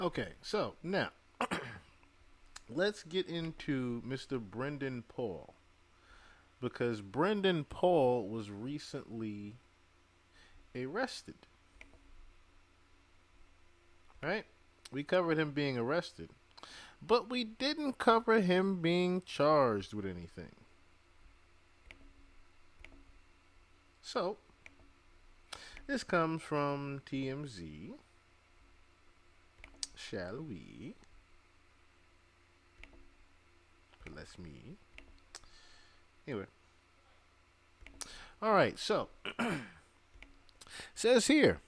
Okay, so now let's get into Mr. Brendan Paul because Brendan Paul was recently arrested. Right? We covered him being arrested, but we didn't cover him being charged with anything. So, this comes from TMZ. Shall we? Bless me. Anyway. Alright, so says here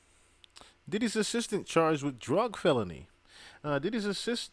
Diddy's assistant charged with drug felony. Diddy's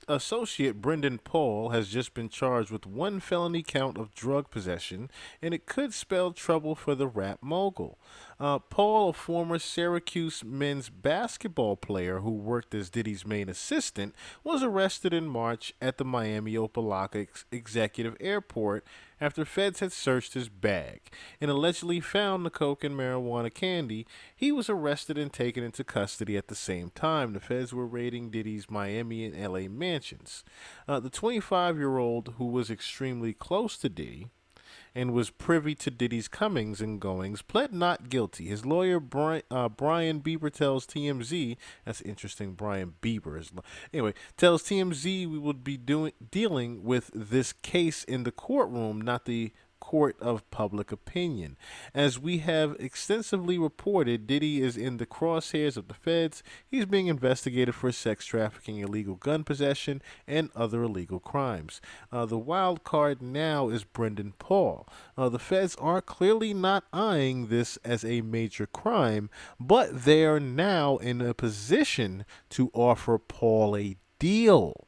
associate, Brendan Paul, has just been charged with one felony count of drug possession, and it could spell trouble for the rap mogul. Paul, a former Syracuse men's basketball player who worked as Diddy's main assistant, was arrested in March at the Miami Opa-locka Executive Airport after feds had searched his bag and allegedly found the coke and marijuana candy. He was arrested and taken into custody at the same time. The feds were raiding Diddy's Miami and L.A. mansions. The 25-year-old, who was extremely close to Diddy and was privy to Diddy's comings and goings, pled not guilty. His lawyer, Brian Bieber, tells TMZ, that's interesting, Brian Bieber. Anyway, tells TMZ we would be dealing with this case in the courtroom, not the court of public opinion. As we have extensively reported, Diddy is in the crosshairs of the feds. He's being investigated for sex trafficking, illegal gun possession, and other illegal crimes. The wild card now is Brendan Paul. The feds are clearly not eyeing this as a major crime, but they are now in a position to offer Paul a deal,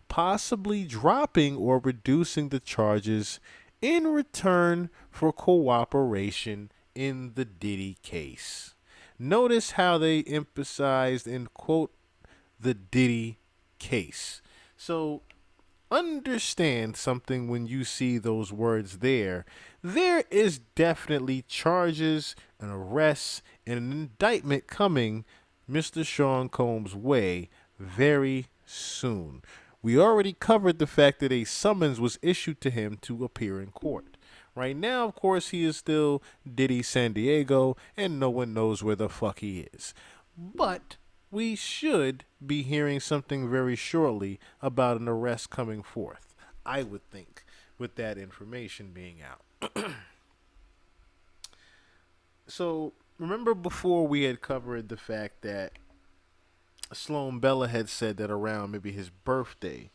possibly dropping or reducing the charges in return for cooperation in the Diddy case. Notice how they emphasized in quote the Diddy case. So understand something when you see those words there. There is definitely charges, an arrest, and an indictment coming Mr. Sean Combs' way very soon. We already covered the fact that a summons was issued to him to appear in court. Right now, of course, he is still Diddy San Diego, and no one knows where the fuck he is. But we should be hearing something very shortly about an arrest coming forth, I would think, with that information being out. So, remember before we had covered the fact that Sloan Bella had said that around maybe his birthday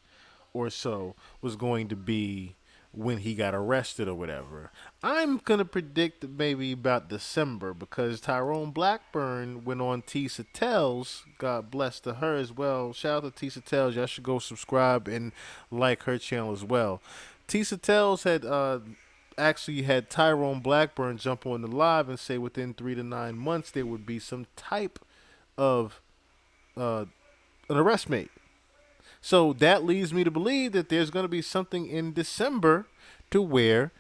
or so was going to be when he got arrested or whatever. I'm going to predict maybe about December because Tyrone Blackburn went on Tisa Tells. God bless to her as well. Shout out to Tisa Tells. Y'all should go subscribe and like her channel as well. Tisa Tells had actually had Tyrone Blackburn jump on the live and say within 3 to 9 months there would be some type of an arrest made. So that leads me to believe that there's going to be something in December to where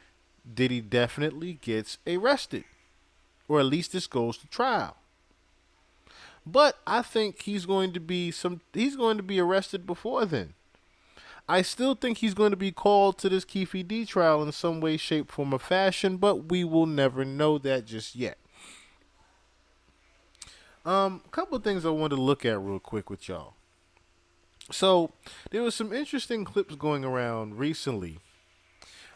Diddy definitely gets arrested, or at least this goes to trial. But I think he's going to be arrested before then. I still think he's going to be called to this Keefe D trial in some way, shape, form, or fashion, but we will never know that just yet. Couple of things I wanted to look at real quick with y'all. So, there was some interesting clips going around recently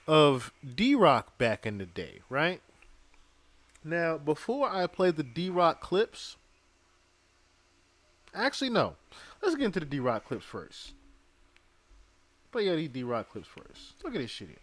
of D-Rock back in the day, right? Now, before I play the D-Rock clips, actually, no. Let's get into the D-Rock clips first. Play these D-Rock clips first. Look at this shit here.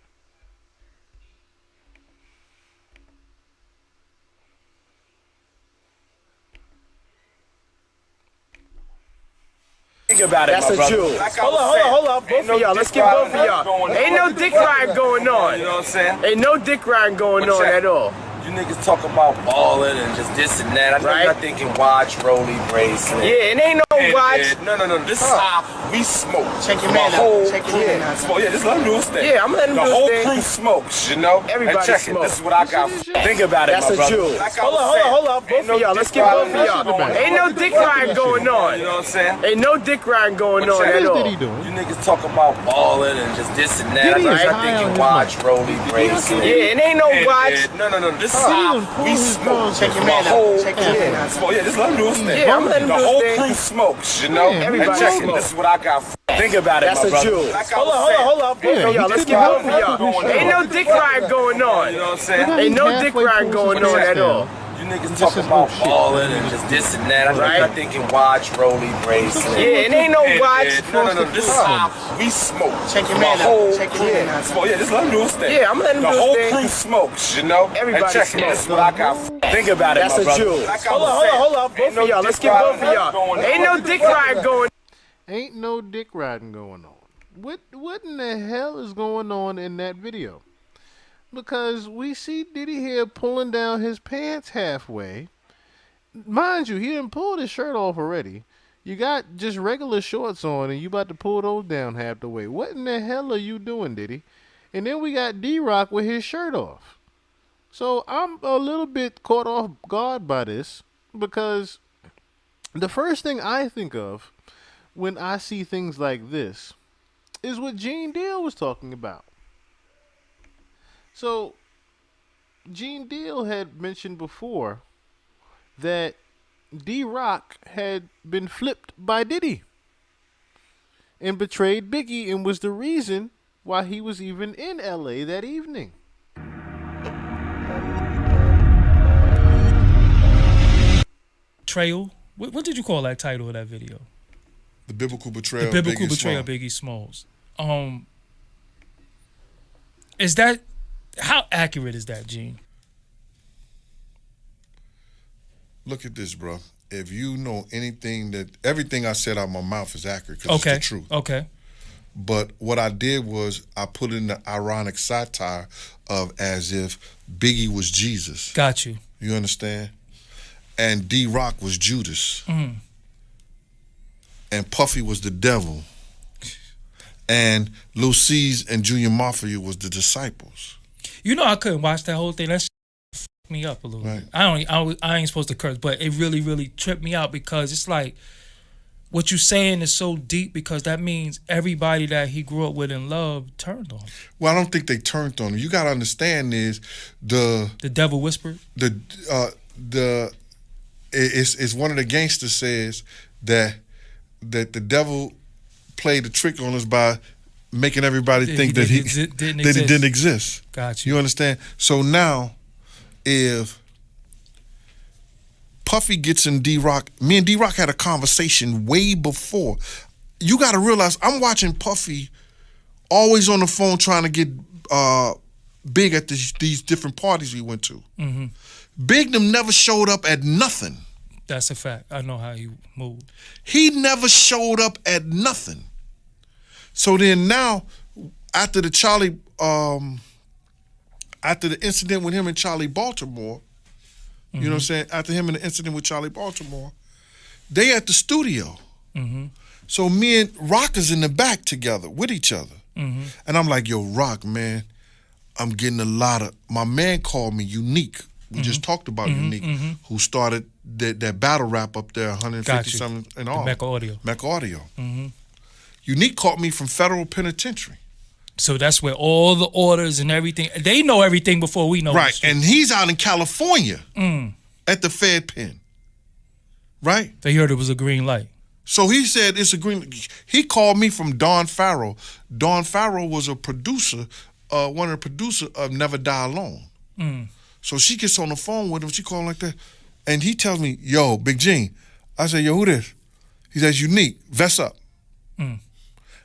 Think about it, that's my brother. Like hold on. Both of y'all. Let's get both of y'all. Ain't no dick riding going on. You know what I'm saying? Ain't no dick riding going on at all. You niggas talk about balling and just this and that. I know y'all thinking watch, rollie, bracelet. Yeah, and ain't watch. No. This is how we smoke. Check your man out. Check your man out. Smoke. Yeah, just let him do his thing. Yeah, I'm letting him do his The thing. whole crew smokes, you know? Everybody and check smokes. It. This is what I got. Think about it, That's my a brother. jewel. Like Hold on. Both of y'all. Let's get both of y'all. Ain't no dick riding going on. You know what I'm saying? Ain't no dick riding going on What at is all. Diddy doing? You niggas talk about balling and just this and that. Diddy is I'm high on thinking his watch, rolly, bracelet. Yeah, it ain't no watch. No. This is Diddy how done pulled we his smoke. drawers Check your The man whole out. Check your man out. smoke. Yeah, just let him do his thing. Yeah, I'm letting him The do his whole thing. crew smokes, you know? Yeah, and everybody check it. smokes. This is what I got. Think about it, That's my a brother. jewel. Like I Hold was on. saying. Both of y'all. Let's get both of y'all. Ain't no dick riding going on. You know what I'm saying? Ain't no dick riding going on at all. You niggas talk about balling and just this and that. I'm thinking watch, rolly, bracelet. Yeah, it ain't no watch. No. This is how we smoke. Check your man out. Check your man out. Smoke. Yeah, just let him do his thing. Yeah, I'm letting him do The his whole thing. crew smokes, you know? Everybody and check smokes. It. This is what I got. Think about it, That's my a brother. jewel. Like I was saying. Hold on. Both of y'all. Let's get both of y'all. Ain't no dick riding going. Ain't no dick riding going on. What in the hell is going on in that video? Because we see Diddy here pulling down his pants halfway. Mind you, he didn't pull his shirt off already. You got just regular shorts on and you about to pull those down half the way. What in the hell are you doing, Diddy? And then we got D-Rock with his shirt off. So I'm a little bit caught off guard by this because the first thing I think of when I see things like this is what Gene Deal was talking about. So Gene Deal had mentioned before that D-Rock had been flipped by Diddy and betrayed Biggie and was the reason why he was even in L.A. that evening. Betrayal. What did you call that title of that video? The biblical betrayal. The biblical Biggie betrayal of Small. Biggie Smalls. Is that, how accurate is that, Gene? Look at this, bro. If you know anything that everything I said out of my mouth is accurate because Okay. it's the truth. Okay. But what I did was I put in the ironic satire of as if Biggie was Jesus. Got you. You understand? And D-Rock was Judas. Mm. And Puffy was the devil. And Lil C's and Junior Mafia was the disciples. You know I couldn't watch that whole thing. That shit fucked me up a little Right. bit. I ain't supposed to curse, but it really tripped me out because it's like what you saying is so deep because that means everybody that he grew up with and loved turned on him. Well, I don't think they turned on him. You got to understand is The devil whispered. It's one of the gangsters says that the devil played the trick on us by making everybody think that he didn't exist. Got you. You understand? So now, if Puffy gets in D-Rock, me and D-Rock had a conversation way before. You got to realize I'm watching Puffy always on the phone trying to get Big at these different parties we went to. Mm-hmm. Big them never showed up at nothing. That's a fact. I know how he moved. He never showed up at nothing. So then now, after the incident with him and Charlie Baltimore, you know what I'm saying? After him and the incident with Charlie Baltimore, they at the studio. Mm-hmm. So me and Rock is in the back together with each other. Mm-hmm. And I'm like, yo, Rock, man, I'm getting a lot of, my man called me Unique. We just talked about Unique, who started that battle rap up there, 150 something and all. Mecca Audio. Mecca Audio. Mm-hmm. Unique caught me from federal penitentiary. So that's where all the orders and everything, they know everything before we know. Right, and he's out in California Mm. at the Fed pen. Right? They heard it was a green light. So he said it's a green. He called me from Don Farrell. Don Farrell was a producer, one of the producers of Never Die Alone. Mm. So she gets on the phone with him. She called like that, and he tells me, "Yo, Big Gene." I said, "Yo, who this?" He says, "Unique. Vest up." Mm.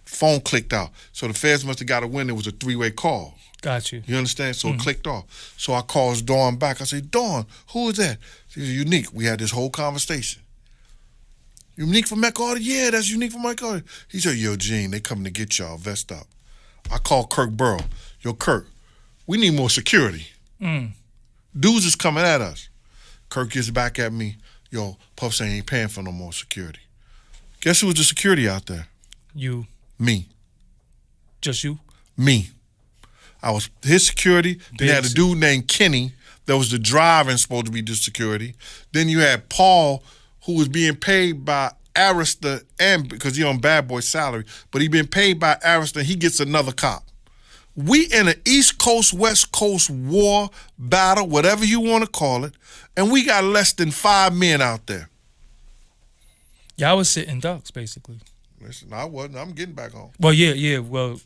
Phone clicked out. So the feds must have got a win. It was a three-way call. Got you. You understand? So it clicked off. So I calls Dawn back. I say, Dawn, who is that? She said, Unique. We had this whole conversation. Unique from Mecca Audio? Yeah, that's Unique from Mecca Audio. He said, yo, Gene, they coming to get y'all. Vest up. I called Kirk Burrow. Yo, Kirk, we need more security. Mm. Dudes is coming at us. Kirk gets back at me. Yo, Puff saying he ain't paying for no more security. Guess who was the security out there? You, Me. just you. Me. I was his security. Then you had a Big- dude named Kenny that was the driver and supposed to be the security. Then you had Paul, who was being paid by Arista, and because he on Bad Boy salary, but he been paid by Arista. He gets another cop. We in an East Coast, West Coast war battle, whatever you want to call it, and we got less than 5 men out there. Y'all was sitting ducks, basically. Listen, I wasn't. I'm getting back home. Well, yeah. Well,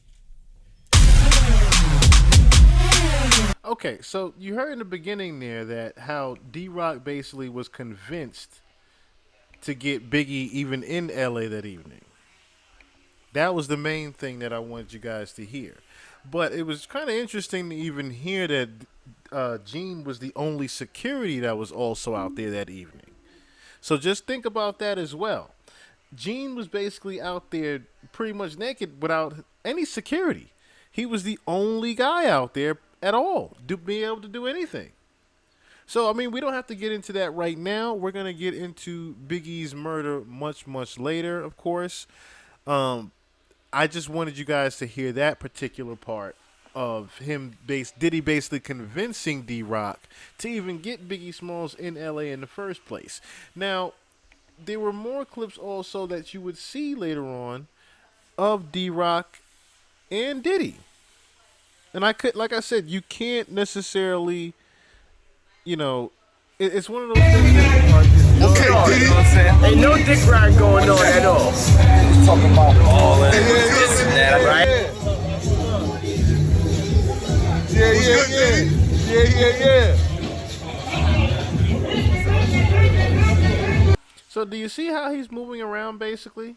Okay, so you heard in the beginning there that how D-Rock basically was convinced to get Biggie even in LA that evening. That was the main thing that I wanted you guys to hear. But it was kind of interesting to even hear that Gene was the only security that was also out there that evening. So just think about that as well. Gene was basically out there pretty much naked without any security. He was the only guy out there at all to be able to do anything. So, I mean, we don't have to get into that right now. We're going to get into Biggie's murder much, much later, of course. I just wanted you guys to hear that particular part of Diddy basically convincing D-Rock to even get Biggie Smalls in LA in the first place. Now, there were more clips also that you would see later on of D-Rock and Diddy. And like I said, you can't necessarily, it's one of those things that are Okay, You know what I'm saying? Ain't no dick ride going on at all. He's talking about balling, this and that, right? So do you see how he's moving around basically?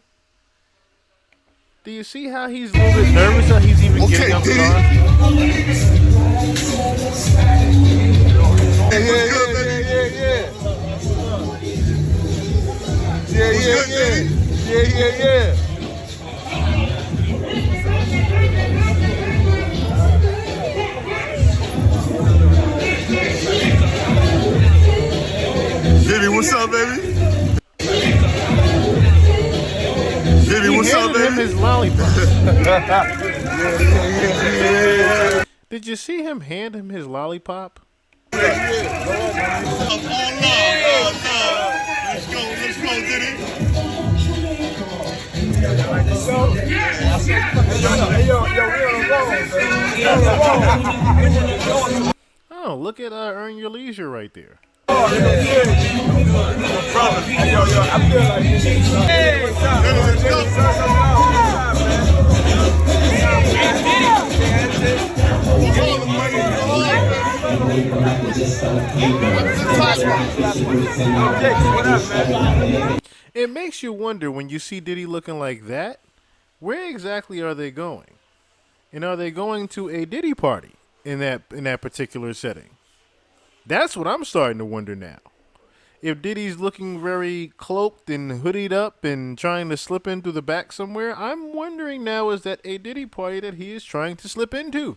Do you see how he's a little bit nervous that he's even getting up the car? Diddy, what's up, baby? Diddy, He what's up, handed him baby? his lollipop. Did you see him hand him his lollipop? Let's go, Diddy. Oh, look at Earn Your Leisure right there. It makes you wonder when you see Diddy looking like that, where exactly are they going? And are they going to a Diddy party in that particular setting? That's what I'm starting to wonder now. If Diddy's looking very cloaked and hoodied up and trying to slip in through the back somewhere, I'm wondering now, is that a Diddy party that he is trying to slip into?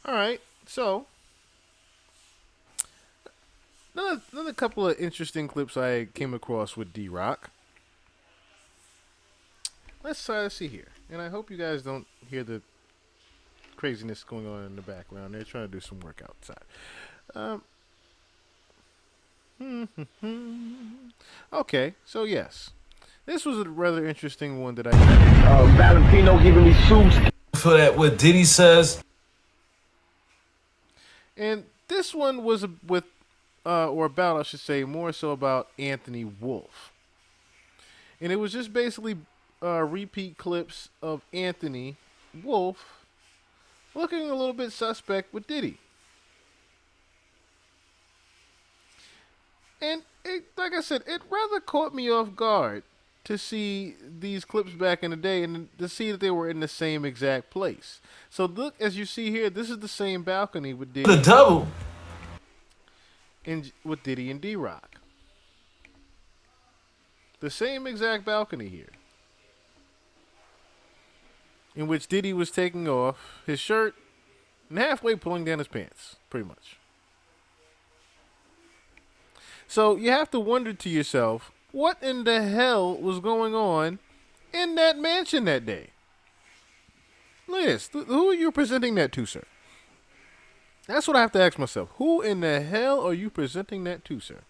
All right, so another couple of interesting clips I came across with D-Rock. Let's try to see here. And I hope you guys don't hear the craziness going on in the background. They're trying to do some work outside. Okay, so yes. This was a rather interesting one that I... Valentino giving me shoes. For that, what Diddy says. And this one was with, or about, I should say, more so about Anthony Wolf. And it was just basically repeat clips of Anthony Wolf looking a little bit suspect with Diddy. And like I said, it rather caught me off guard to see these clips back in the day and to see that they were in the same exact place. So look, as you see here, this is the same balcony with Diddy. The double. With Diddy and D-Rock. The same exact balcony here. In which Diddy was taking off his shirt and halfway pulling down his pants, pretty much. So you have to wonder to yourself, what in the hell was going on in that mansion that day? Look at this. Who are you presenting that to, sir? That's what I have to ask myself. Who in the hell are you presenting that to, sir?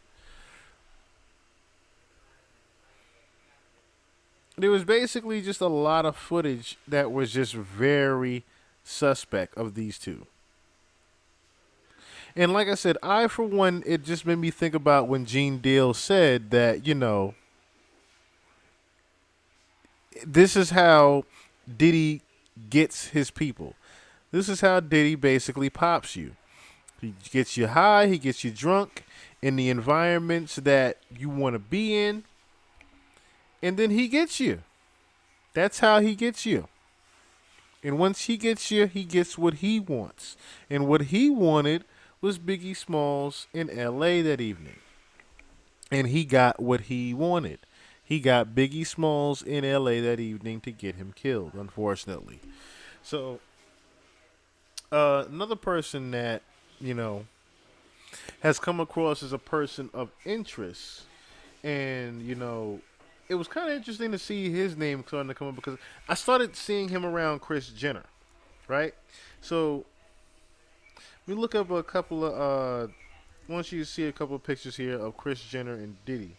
There was basically just a lot of footage that was just very suspect of these two. And like I said, I, for one, it just made me think about when Gene Deal said that, this is how Diddy gets his people. This is how Diddy basically pops you. He gets you high, he gets you drunk in the environments that you want to be in, and then he gets you. That's how he gets you. And once he gets you, he gets what he wants. And what he wanted was Biggie Smalls in L.A. that evening. And he got what he wanted. He got Biggie Smalls in L.A. that evening to get him killed, unfortunately. So, another person that, has come across as a person of interest. And, it was kind of interesting to see his name starting to come up because I started seeing him around Kris Jenner, right? So, we look up a couple of, I want you to see a couple of pictures here of Kris Jenner and Diddy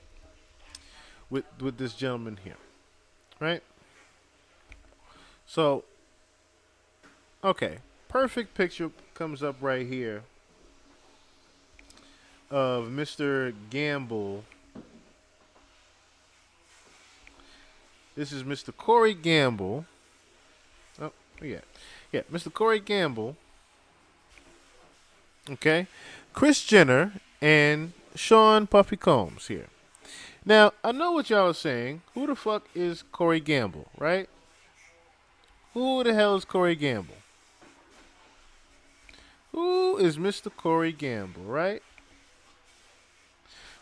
with this gentleman here, right? So, okay, perfect picture comes up right here of Mr. Gamble. This is Mr. Corey Gamble. Oh, yeah. Yeah, Mr. Corey Gamble. Okay. Kris Jenner and Sean Puffy Combs here. Now, I know what y'all are saying. Who the fuck is Corey Gamble, right? Who the hell is Corey Gamble? Who is Mr. Corey Gamble, right?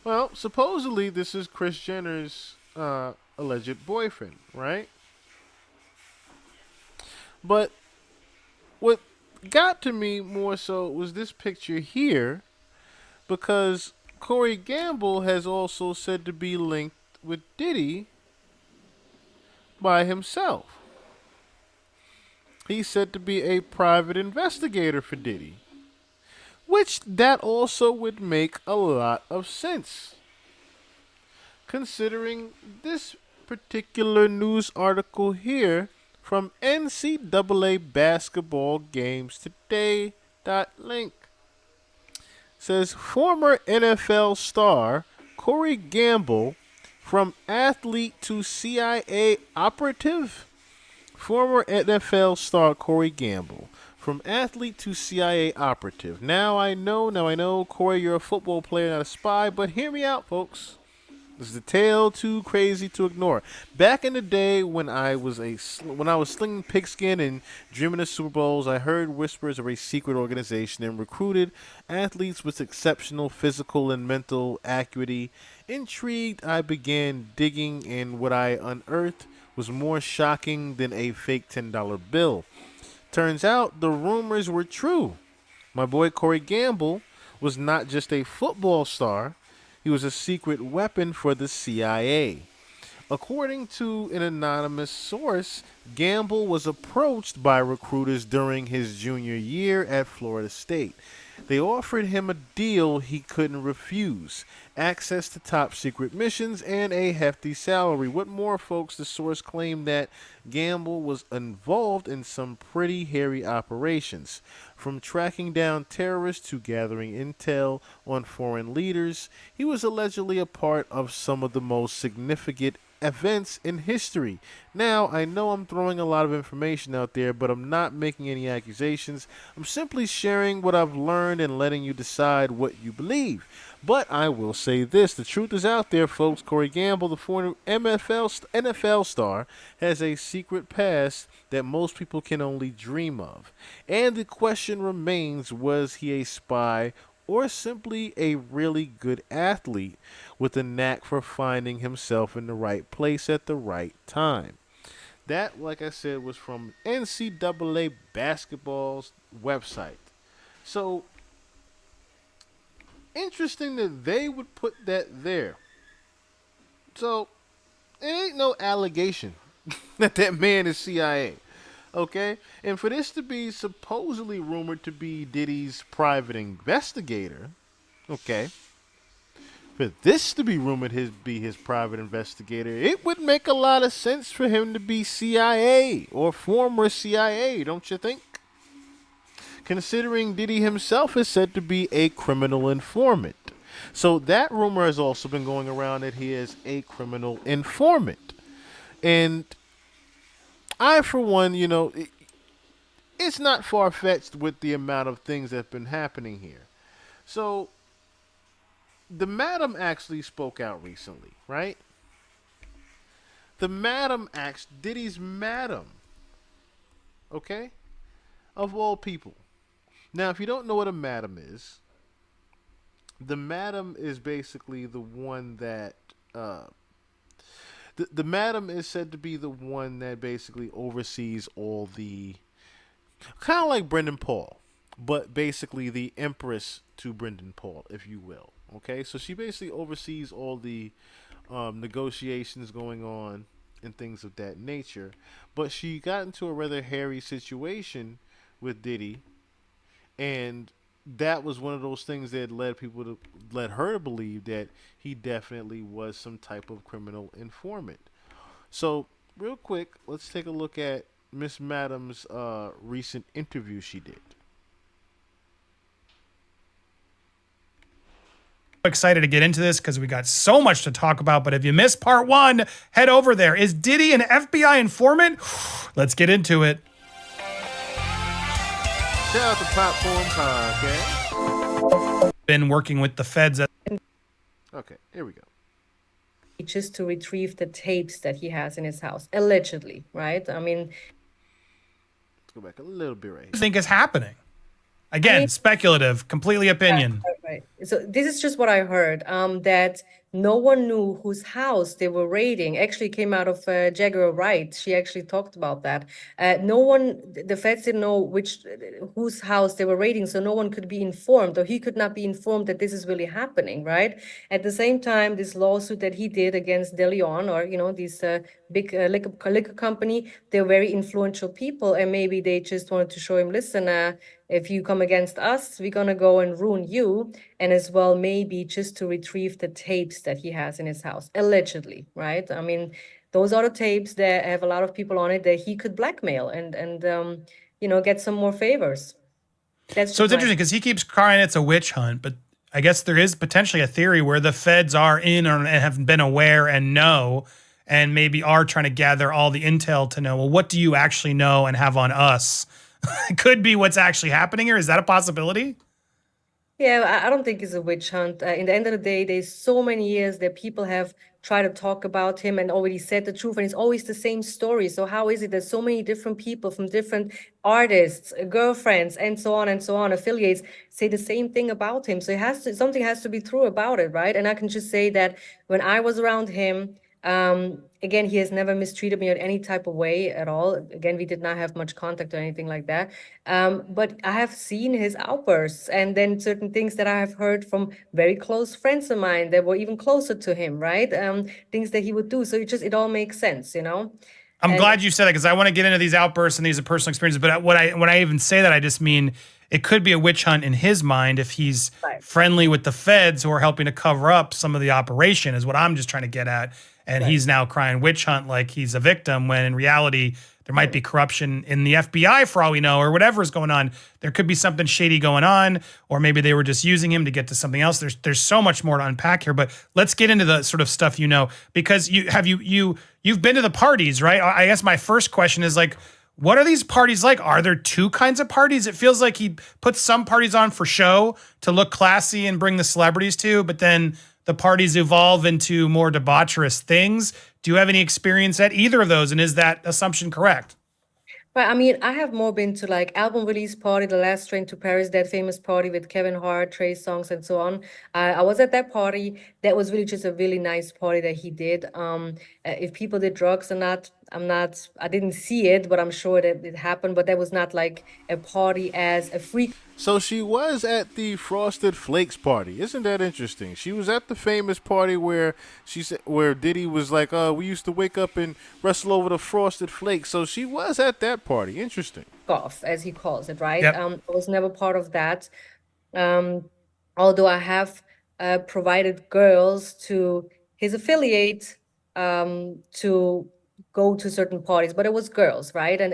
Well, supposedly this is Kris Jenner's alleged boyfriend, right? But what got to me more so was this picture here, because Corey Gamble has also said to be linked with Diddy by himself. He's said to be a private investigator for Diddy, which that also would make a lot of sense, considering this particular news article here from NCAA Basketball Games Today.link. Says former NFL star Corey Gamble from athlete to CIA operative. Former NFL star Corey Gamble from athlete to CIA operative. Now I know, Corey, you're a football player, not a spy, but hear me out, folks. This is the tale too crazy to ignore. Back in the day when I was slinging pigskin and dreaming of Super Bowls, I heard whispers of a secret organization and recruited athletes with exceptional physical and mental acuity. Intrigued, I began digging, and what I unearthed was more shocking than a fake $10 bill. Turns out the rumors were true. My boy Corey Gamble was not just a football star. He was a secret weapon for the CIA. According to an anonymous source, Gamble was approached by recruiters during his junior year at Florida State. They offered him a deal he couldn't refuse: access to top secret missions and a hefty salary. What more, folks? The source claimed that Gamble was involved in some pretty hairy operations, from tracking down terrorists to gathering intel on foreign leaders. He was allegedly a part of some of the most significant events in history. Now, I know I'm throwing a lot of information out there, but I'm not making any accusations. I'm simply sharing what I've learned and letting you decide what you believe. But I will say this: the truth is out there, folks. Corey Gamble, the former NFL star, has a secret past that most people can only dream of. And the question remains, was he a spy or simply a really good athlete with a knack for finding himself in the right place at the right time? That, like I said, was from NCAA Basketball's website. So, interesting that they would put that there. So it ain't no allegation that that man is CIA. Okay? And for this to be supposedly rumored to be Diddy's private investigator, okay, for this to be rumored be his private investigator, it would make a lot of sense for him to be CIA or former CIA, don't you think? Considering Diddy himself is said to be a criminal informant. So that rumor has also been going around that he is a criminal informant. And I, for one, it's not far fetched with the amount of things that have been happening here. So the madam actually spoke out recently, right? The madam Diddy's madam, okay? Of all people. Now, if you don't know what a madam is, the madam is basically the one that the madam is said to be the one that basically oversees all the kind of like Brendan Paul, but basically the empress to Brendan Paul, if you will. Okay, so she basically oversees all the negotiations going on and things of that nature. But she got into a rather hairy situation with Diddy, and that was one of those things that led her to believe that he definitely was some type of criminal informant. So, real quick, let's take a look at Miss Madam's recent interview she did. Excited to get into this because we got so much to talk about. But if you missed part one, head over there. Is Diddy an FBI informant? Let's get into it. Shout out to Platform Podcast. Been working with the feds. Okay, here we go. Just to retrieve the tapes that he has in his house, allegedly, right? I mean, let's go back a little bit right here. I think is happening. Again, speculative, completely opinion. Right. So this is just what I heard, that no one knew whose house they were raiding. Actually came out of Jaguar Wright. She actually talked about that. No one, the feds didn't know whose house they were raiding, so no one could be informed, or he could not be informed that this is really happening, right? At the same time, this lawsuit that he did against De Leon, or this big liquor company, they're very influential people, and maybe they just wanted to show him, listen, if you come against us, we're gonna go and ruin you, and as well maybe just to retrieve the tapes that he has in his house, allegedly, right? I mean, those are the tapes that have a lot of people on it that he could blackmail and get some more favors. That's so it's interesting because he keeps crying it's a witch hunt, but I guess there is potentially a theory where the feds are in and have been aware and know, and maybe are trying to gather all the intel to know, well, what do you actually know and have on us? It could be what's actually happening here. Is that a possibility? Yeah, I don't think it's a witch hunt. In the end of the day, there's so many years that people have tried to talk about him and already said the truth, and it's always the same story. So how is it that so many different people from different artists, girlfriends, and so on, affiliates, say the same thing about him? So something has to be true about it, right? And I can just say that when I was around him, again, he has never mistreated me in any type of way at all. Again, we did not have much contact or anything like that. But I have seen his outbursts, and then certain things that I have heard from very close friends of mine that were even closer to him, right? Things that he would do. So it all makes sense, I'm glad you said that because I want to get into these outbursts and these are personal experiences. But when I even say that, I just mean it could be a witch hunt in his mind if he's friendly with the feds who are helping to cover up some of the operation, is what I'm just trying to get at. And he's now crying witch hunt like he's a victim, when in reality, there might be corruption in the FBI for all we know, or whatever is going on. There could be something shady going on, or maybe they were just using him to get to something else. There's so much more to unpack here, but let's get into the sort of stuff because you've been to the parties, right? I guess my first question is like, what are these parties like? Are there two kinds of parties? It feels like he puts some parties on for show to look classy and bring the celebrities to, but then the parties evolve into more debaucherous things. Do you have any experience at either of those? And is that assumption correct? But I mean, I have more been to like album release party, The Last Train to Paris, that famous party with Kevin Hart, Trey Songz, and so on. I was at that party. That was really just a really nice party that he did. If people did drugs or not, I didn't see it, but I'm sure that it happened. But that was not like a party as a freak So she was at the Frosted Flakes party. Isn't that interesting? She was at the famous party where where Diddy was like, we used to wake up and wrestle over the Frosted Flakes." So she was at that party. Interesting. off, as he calls it, right? Yep. I was never part of that. Um, although I have provided girls to his affiliate to go to certain parties, but it was girls, right? And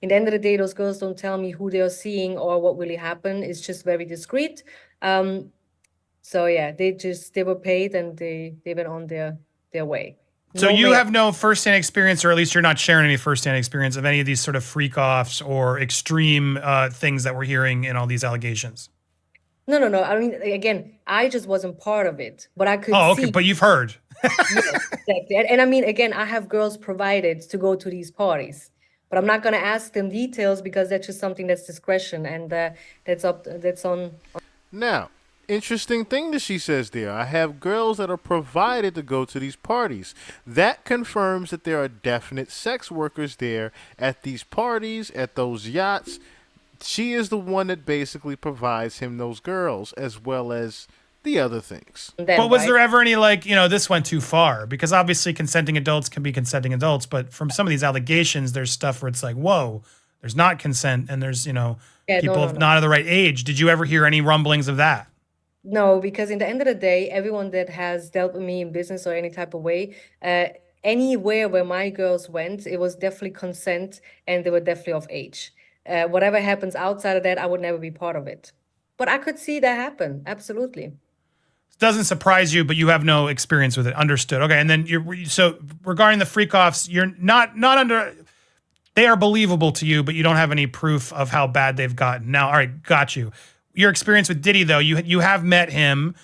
in the end of the day, those girls don't tell me who they are seeing or what really happened. It's just very discreet. So yeah, they were paid and they went on their way. So No you man. have no firsthand experience, or at least you're not sharing any firsthand experience of any of these sort of freak offs or extreme things that we're hearing in all these allegations. No. I mean, again, I just wasn't part of it, but I could Oh, okay, see. but you've heard. Yes, exactly. And I mean, again, I have girls provided to go to these parties, but I'm not going to ask them details because that's just something that's discretion, and that's on. Now, interesting thing that she says there. I have girls that are provided to go to these parties. That confirms that there are definite sex workers there at these parties, at those yachts. She is the one that basically provides him those girls as well as the other things. Them, But was right? there ever any like, this went too far? Because obviously consenting adults can be consenting adults, but from some of these allegations, there's stuff where it's like, whoa, there's not consent and there's, Yeah, people no. not of the right age. Did you ever hear any rumblings of that? No, because in the end of the day, everyone that has dealt with me in business or any type of way, anywhere where my girls went, it was definitely consent and they were definitely of age. Whatever happens outside of that, I would never be part of it. But I could see that happen. Absolutely. It doesn't surprise you, but you have no experience with it. Understood. Okay. And then so regarding the freak offs, you're not under, they are believable to you, but you don't have any proof of how bad they've gotten. Now, all right, got you. Your experience with Diddy, though, you have met him.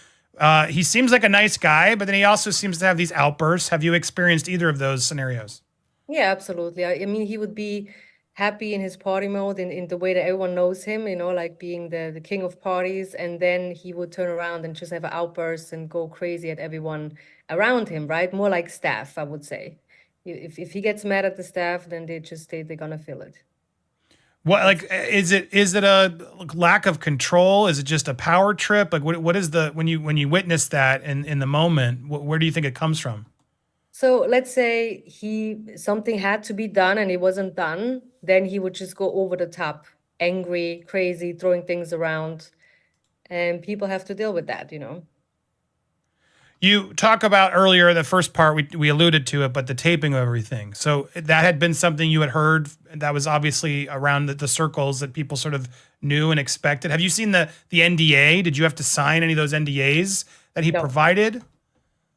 He seems like a nice guy, but then he also seems to have these outbursts. Have you experienced either of those scenarios? Yeah, absolutely. I mean, he would be happy in his party mode in the way that everyone knows him, like being the king of parties. And then he would turn around and just have an outburst and go crazy at everyone around him, right? More like staff, I would say. If he gets mad at the staff, then they're gonna feel it. What is it a lack of control? Is it just a power trip? Like what is the when you witness that in the moment, where do you think it comes from? So let's say something had to be done and it wasn't done, then he would just go over the top, angry, crazy, throwing things around, and people have to deal with that. You talk about earlier, the first part, we alluded to it, but the taping of everything. So that had been something you had heard that was obviously around the circles that people sort of knew and expected. Have you seen the NDA? Did you have to sign any of those NDAs that he No. provided?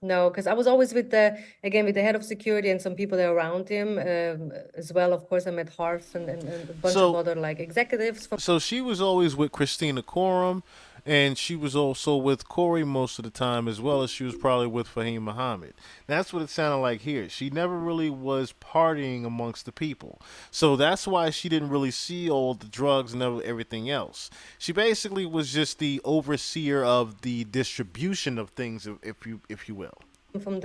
No, because I was always with the head of security and some people that are around him as well. Of course, I met Harf and a bunch of other executives from. So she was always with Christina Coram, and she was also with Corey most of the time, as well as she was probably with Fahim Muhammad. That's what it sounded like here. She never really was partying amongst the people. So that's why she didn't really see all the drugs and everything else. She basically was just the overseer of the distribution of things, if you will. From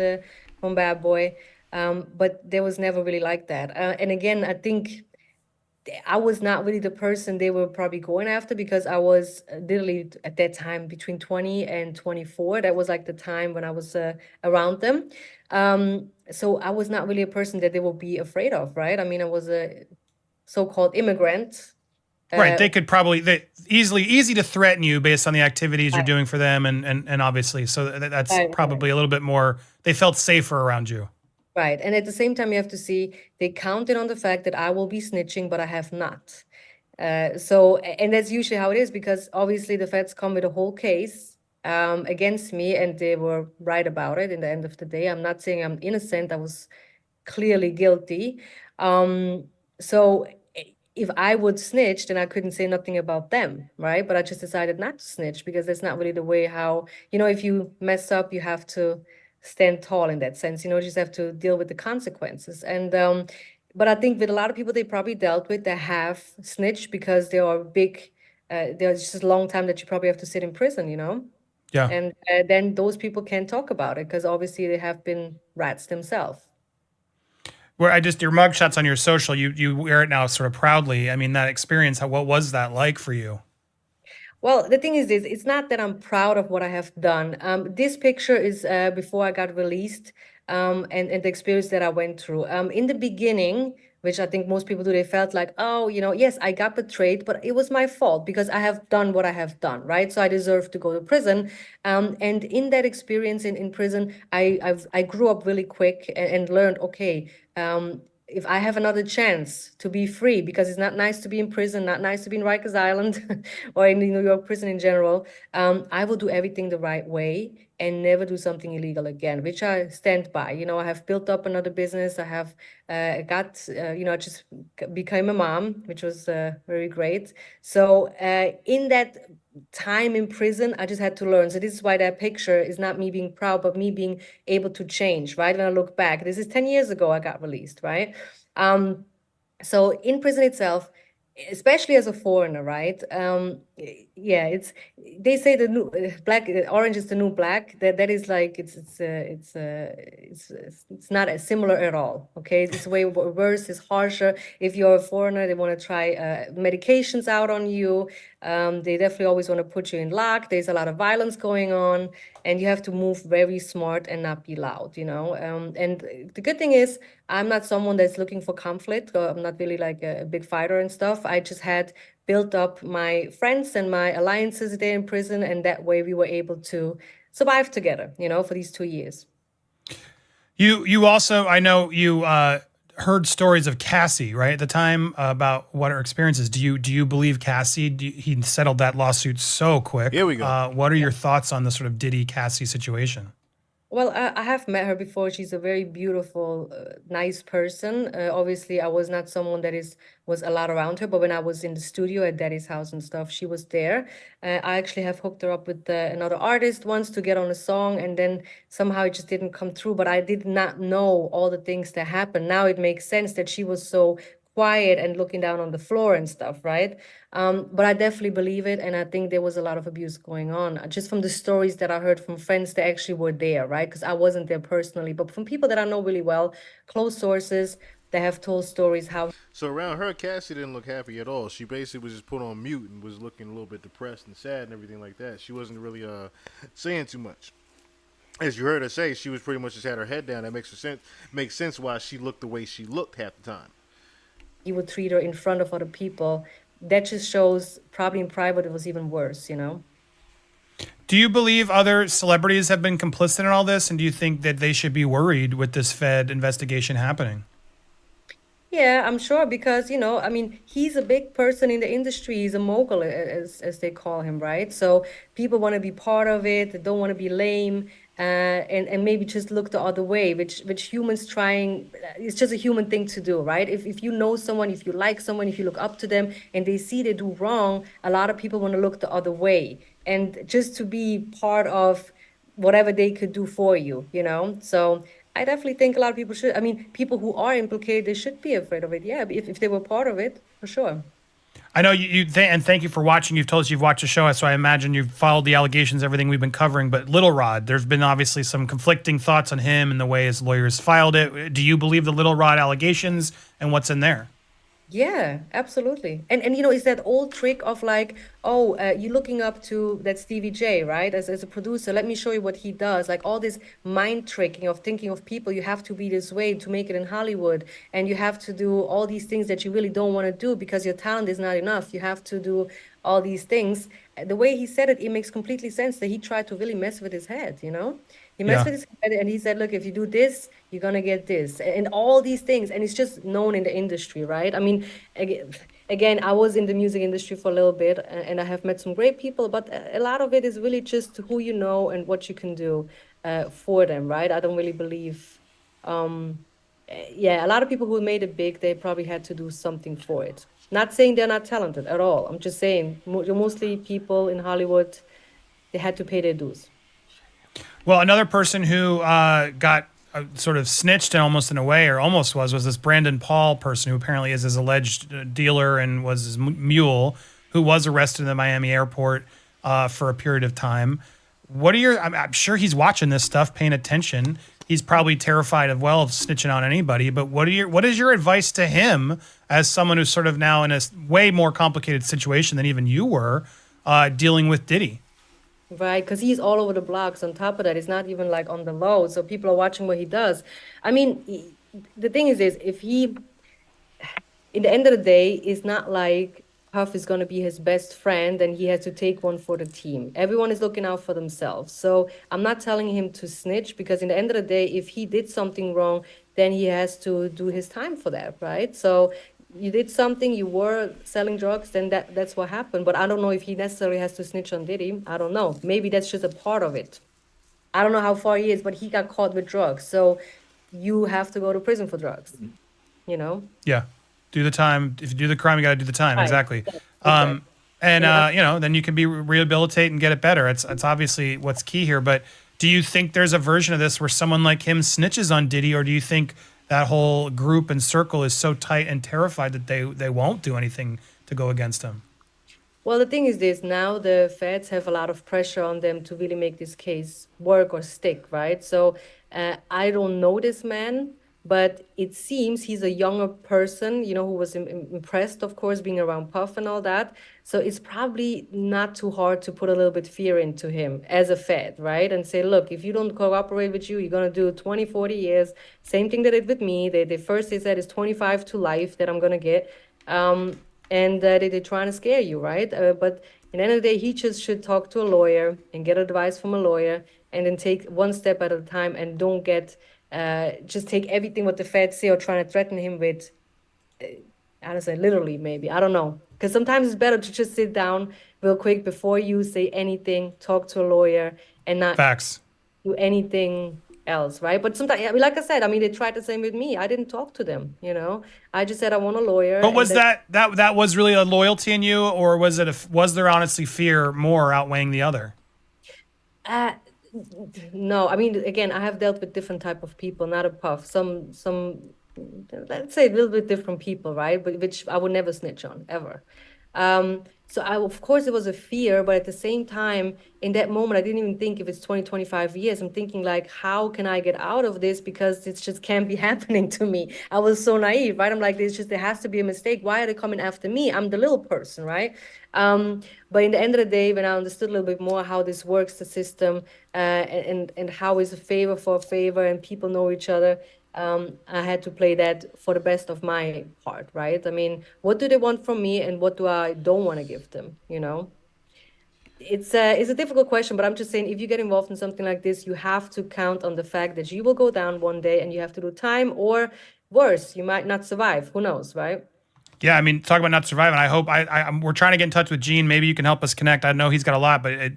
Bad Boy, but there was never really like that. And again, I think I was not really the person they were probably going after because I was literally at that time between 20 and 24. That was like the time when I was around them. So I was not really a person that they would be afraid of, right? I mean, I was a so-called immigrant. Right. They could probably easy to threaten you based on the activities you're doing for them. And obviously, so that's probably a little bit more, they felt safer around you. Right. And at the same time, you have to see they counted on the fact that I will be snitching, but I have not. And that's usually how it is because obviously the feds come with a whole case against me and they were right about it in the end of the day. I'm not saying I'm innocent. I was clearly guilty. So if I would snitch, then I couldn't say nothing about them, right? But I just decided not to snitch because that's not really the way how, if you mess up, you have to stand tall in that sense, you just have to deal with the consequences. And but I think with a lot of people they probably dealt with that have snitched because they are big, there's just a long time that you probably have to sit in prison, Yeah. And then those people can't talk about it because obviously they have been rats themselves. Where your mugshots on your social, you wear it now sort of proudly. I mean, that experience, what was that like for you? Well, the thing is this, it's not that I'm proud of what I have done. This picture is before I got released, and the experience that I went through. In the beginning, which I think most people do, they felt like, oh, yes, I got betrayed, but it was my fault because I have done what I have done, right? So I deserve to go to prison. And in that experience in prison, I grew up really quick and learned, okay, if I have another chance to be free, because it's not nice to be in prison, not nice to be in Rikers Island or in the New York prison in general, I will do everything the right way and never do something illegal again, which I stand by. I have built up another business. I have I just became a mom, which was very great. So in that time in prison, I just had to learn. So this is why that picture is not me being proud, but me being able to change, right? When I look back, this is 10 years ago I got released, right? So in prison itself, especially as a foreigner, right? Yeah, they say the new black, orange is the new black. That is like it's not as similar at all. Okay, it's way worse. It's harsher. If you're a foreigner, they want to try medications out on you. They definitely always want to put you in lock. There's a lot of violence going on, and you have to move very smart and not be loud. And the good thing is, I'm not someone that's looking for conflict. I'm not really like a big fighter and stuff. I just had built up my friends and my alliances there in prison, and that way we were able to survive together, for these 2 years. You also, I know you heard stories of Cassie, right, at the time, about what her experiences. Do you believe Cassie? He settled that lawsuit so quick. Here we go. What are your thoughts on the sort of Diddy Cassie situation? Well, I have met her before. She's a very beautiful, nice person. Obviously, I was not someone that was a lot around her, but when I was in the studio at Daddy's house and stuff, she was there. I actually have hooked her up with another artist once to get on a song, and then somehow it just didn't come through. But I did not know all the things that happened. Now it makes sense that she was so quiet and looking down on the floor and stuff, right? But I definitely believe it, and I think there was a lot of abuse going on, just from the stories that I heard from friends that actually were there, right? Because I wasn't there personally, but from people that I know really well, close sources that have told stories how. So around her, Cassie didn't look happy at all. She basically was just put on mute and was looking a little bit depressed and sad and everything like that. She wasn't really saying too much. As you heard her say, she was pretty much just had her head down. That makes sense why she looked the way she looked half the time. He would treat her in front of other people. That just shows probably in private it was even worse. Do you believe other celebrities have been complicit in all this, and do you think that they should be worried with this Fed investigation happening? Yeah, I'm sure because, I mean, he's a big person in the industry. He's a mogul, as they call him, right? So people want to be part of it. They don't want to be lame, and maybe just look the other way, which humans trying, it's just a human thing to do, right? If you know someone, if you like someone, if you look up to them and they see they do wrong, a lot of people want to look the other way. And just to be part of whatever they could do for you. So I definitely think a lot of people should. I mean, people who are implicated, they should be afraid of it. Yeah, if they were part of it, for sure. I know and thank you for watching. You've told us you've watched the show, so I imagine you've followed the allegations, everything we've been covering. But Little Rod, there's been obviously some conflicting thoughts on him and the way his lawyers filed it. Do you believe the Little Rod allegations and what's in there? Yeah, absolutely. And it's that old trick of like, oh, you're looking up to that Stevie J, right? As a producer, let me show you what he does. Like all this mind tricking of thinking of people, you have to be this way to make it in Hollywood, and you have to do all these things that you really don't want to do because your talent is not enough. You have to do all these things. The way he said it, it makes completely sense that he tried to really mess with his head. He messed with his head and he said, look, if you do this, you're going to get this and all these things. And it's just known in the industry, right? I mean, again, I was in the music industry for a little bit and I have met some great people, but a lot of it is really just who you know and what you can do for them, right? I don't really believe, yeah, a lot of people who made it big, they probably had to do something for it. Not saying they're not talented at all. I'm just saying mostly people in Hollywood, they had to pay their dues. Well, another person who got sort of snitched and almost in a way, or almost was this Brandon Paul person who apparently is his alleged dealer and was his mule, who was arrested in the Miami airport for a period of time. What are your? I'm sure he's watching this stuff, paying attention. he's probably terrified of snitching on anybody. But what is your advice to him as someone who's sort of now in a way more complicated situation than even you were, dealing with Diddy? Right, because he's all over the blogs. On top of that, it's not even like on the low, so people are watching what he does. I mean, the thing is this: if he, in the end of the day, it's not like Puff is going to be his best friend and he has to take one for the team. Everyone is looking out for themselves. So I'm not telling him to snitch, because in the end of the day, if he did something wrong, then he has to do his time for that, right? So you did something, you were selling drugs, then that's what happened. But I don't know if he necessarily has to snitch on Diddy. I don't know. Maybe that's just a part of it. I don't know how far he is, but he got caught with drugs. So you have to go to prison for drugs, you know? Yeah. Do the time. If you do the crime, you got to do the time. Right. Exactly. Okay. And then you can be rehabilitate and get it better. It's obviously what's key here. But do you think there's a version of this where someone like him snitches on Diddy, or do you think that whole group and circle is so tight and terrified that they won't do anything to go against him? Well, the thing is this, now the feds have a lot of pressure on them to really make this case work or stick, right? So I don't know this man, but it seems he's a younger person, who was impressed, of course, being around Puff and all that. So it's probably not too hard to put a little bit fear into him as a fed, right? And say, look, if you don't cooperate with you, you're going to do 20, 40 years. Same thing they did with me. They first they said it's 25 to life that I'm going to get. And they're trying to scare you, right? But in the end of the day, he just should talk to a lawyer and get advice from a lawyer, and then take one step at a time, and don't just take everything what the feds say or trying to threaten him with. I don't say literally, maybe. I don't know. Because sometimes it's better to just sit down real quick before you say anything, talk to a lawyer, and not Facts. do anything else, right? But sometimes, like I said, they tried the same with me. I didn't talk to them, I just said I want a lawyer. But was that was really a loyalty in you, or was was there honestly fear more outweighing the other? No, again, I have dealt with different type of people, not a Puff. Some, let's say a little bit different people, right? But which I would never snitch on, ever. So of course it was a fear, but at the same time, in that moment, I didn't even think if it's 20, 25 years. I'm thinking like, how can I get out of this? Because it just can't be happening to me. I was so naive, right? I'm like, there has to be a mistake. Why are they coming after me? I'm the little person, right? But in the end of the day, when I understood a little bit more how this works, the system, and how is a favor for a favor, and people know each other, I had to play that for the best of my part, right? What do they want from me, and what do I don't want to give them, It's a difficult question, but I'm just saying, if you get involved in something like this, you have to count on the fact that you will go down one day and you have to do time, or worse, you might not survive. Who knows, right? Yeah, talk about not surviving. I hope we're trying to get in touch with Gene. Maybe you can help us connect. I know he's got a lot, but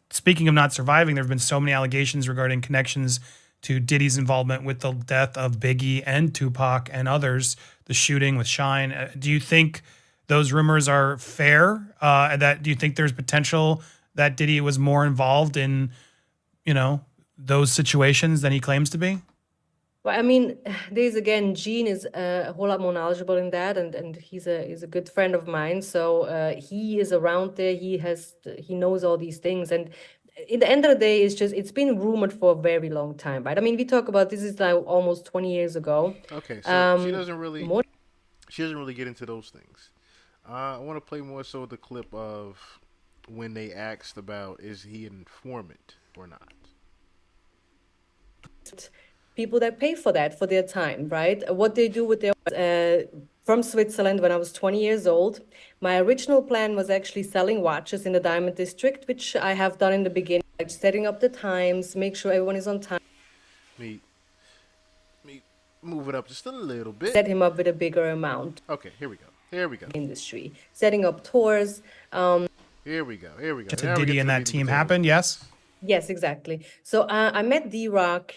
speaking of not surviving, there have been so many allegations regarding connections to Diddy's involvement with the death of Biggie and Tupac and others, the shooting with Shine. Do you think those rumors are fair? Do you think there's potential that Diddy was more involved in, those situations than he claims to be? Well, there's again, Gene is a whole lot more knowledgeable in that, and he's a good friend of mine. So he is around there. He knows all these things, and in the end of the day, it's been rumored for a very long time, right? We talk about this is like almost 20 years ago. Okay, so she doesn't really get into those things. I want to play more so the clip of when they asked about is he an informant or not. People that pay for their time, right? What they do with their from Switzerland when I was 20 years old. My original plan was actually selling watches in the Diamond District, which I have done in the beginning, like setting up the times, make sure everyone is on time. Me move it up just a little bit. Set him up with a bigger amount. Okay, here we go. Industry. Setting up tours. Here we go. To Diddy and that team happened, yes? Yes, exactly. So I met D-Rock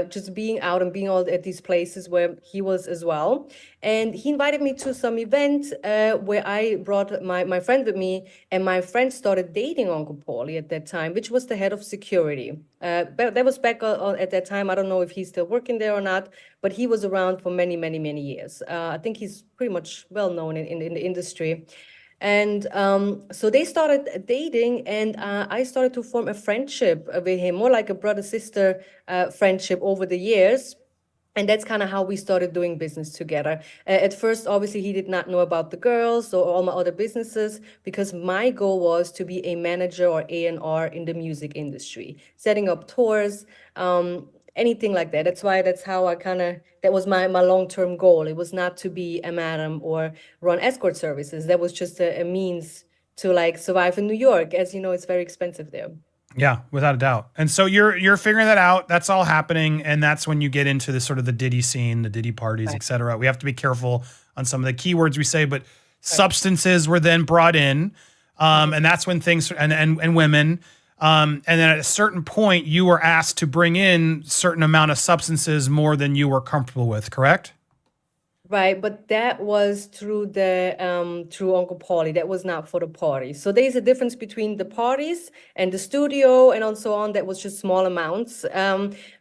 just being out and being all at these places where he was as well. And he invited me to some event where I brought my friend with me, and my friend started dating Uncle Paulie at that time, which was the head of security. But that was back at that time. I don't know if he's still working there or not, but he was around for many, many, many years. I think he's pretty much well known in the industry. And so they started dating, and I started to form a friendship with him, more like a brother-sister friendship over the years. And that's kind of how we started doing business together. At first, obviously, he did not know about the girls or all my other businesses, because my goal was to be a manager or A&R in the music industry, setting up tours, anything like that. That's how I kind of, that was my long-term goal. It was not to be a madam or run escort services. That was just a means to like survive in New York. As you know, it's very expensive there. Yeah, without a doubt. And so you're figuring that out. That's all happening, and that's when you get into the sort of the Diddy scene, the Diddy parties, Right. et cetera. We have to be careful on some of the keywords we say, but substances were then brought in, and that's when things and women. And then at a certain point, you were asked to bring in certain amount of substances more than you were comfortable with. Correct? Right, but that was through Uncle Paulie. That was not for the party. So there's a difference between the parties and the studio and so on. That was just small amounts.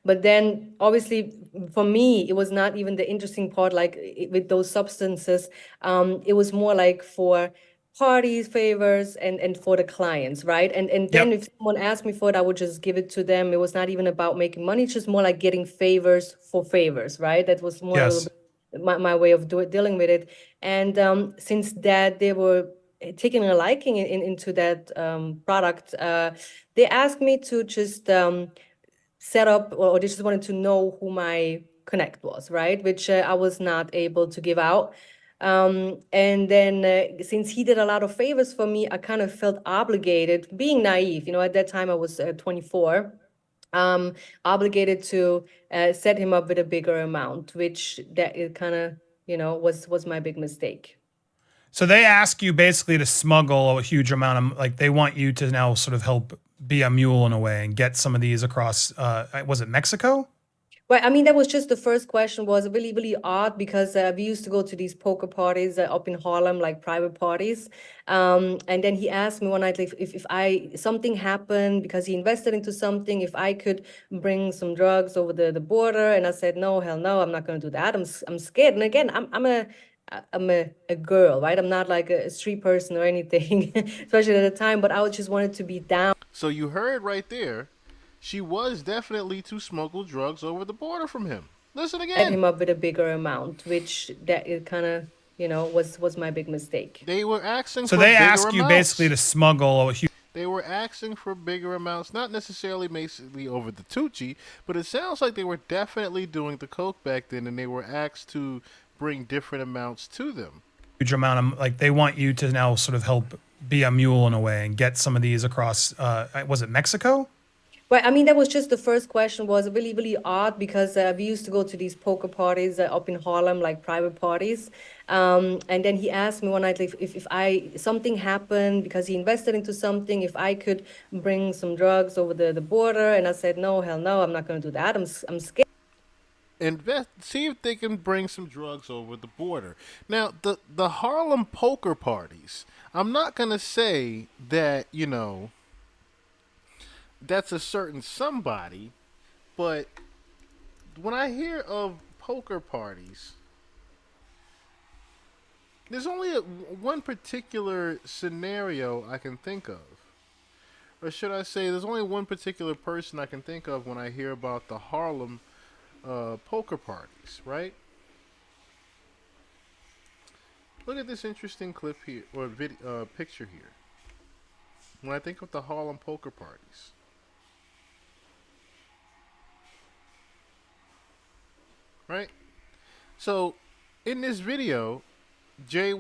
But then obviously for me, it was not even the interesting part, like with those substances. It was more like for parties, favors, and for the clients, right? And then Yep. if someone asked me for it, I would just give it to them. It was not even about making money. It's just more like getting favors for favors, right? That was more a little Yes. bit my way of dealing with it. And since that they were taking a liking into that product, they asked me to just set up, or they just wanted to know who my connect was, right? Which I was not able to give out. And then since he did a lot of favors for me, I kind of felt obligated, being naive. At that time I was 24, obligated to set him up with a bigger amount, which that it kind of, was my big mistake. So they ask you basically to smuggle a huge amount of, like, they want you to now sort of help be a mule in a way and get some of these across. Was it Mexico? Well, I mean, that was just the first question, was really, really odd, because we used to go to these poker parties up in Harlem, like private parties. And then he asked me one night if something happened because he invested into something, if I could bring some drugs over the border. And I said, no, hell no, I'm not going to do that. I'm scared. And again, I'm a girl, right? I'm not like a street person or anything, especially at the time, but I just wanted to be down. So you heard right there, she was definitely to smuggle drugs over the border from him. Listen Set again. him up with a bigger amount, which that it kind of, was my big mistake. They were asking So for they bigger ask you basically amounts. to smuggle a huge. They were asking for bigger amounts, not necessarily basically over the Tucci, but it sounds like they were definitely doing the coke back then, and they were asked to bring different amounts to them. Huge amount of, like, they want you to now sort of help be a mule in a way and get some of these across. Was it Mexico? Well, I mean, that was just the first question, was really, really odd, because we used to go to these poker parties up in Harlem, like private parties. And then he asked me one night if something happened because he invested into something, if I could bring some drugs over the border. And I said, no, hell no, I'm not going to do that. I'm scared. See if they can bring some drugs over the border. Now, the Harlem poker parties, I'm not gonna say that, that's a certain somebody, but when I hear of poker parties, there's only one particular scenario I can think of. Or should I say, there's only one particular person I can think of when I hear about the Harlem poker parties, right? Look at this interesting clip here, or picture here. When I think of the Harlem poker parties, right? So, in this video, Jay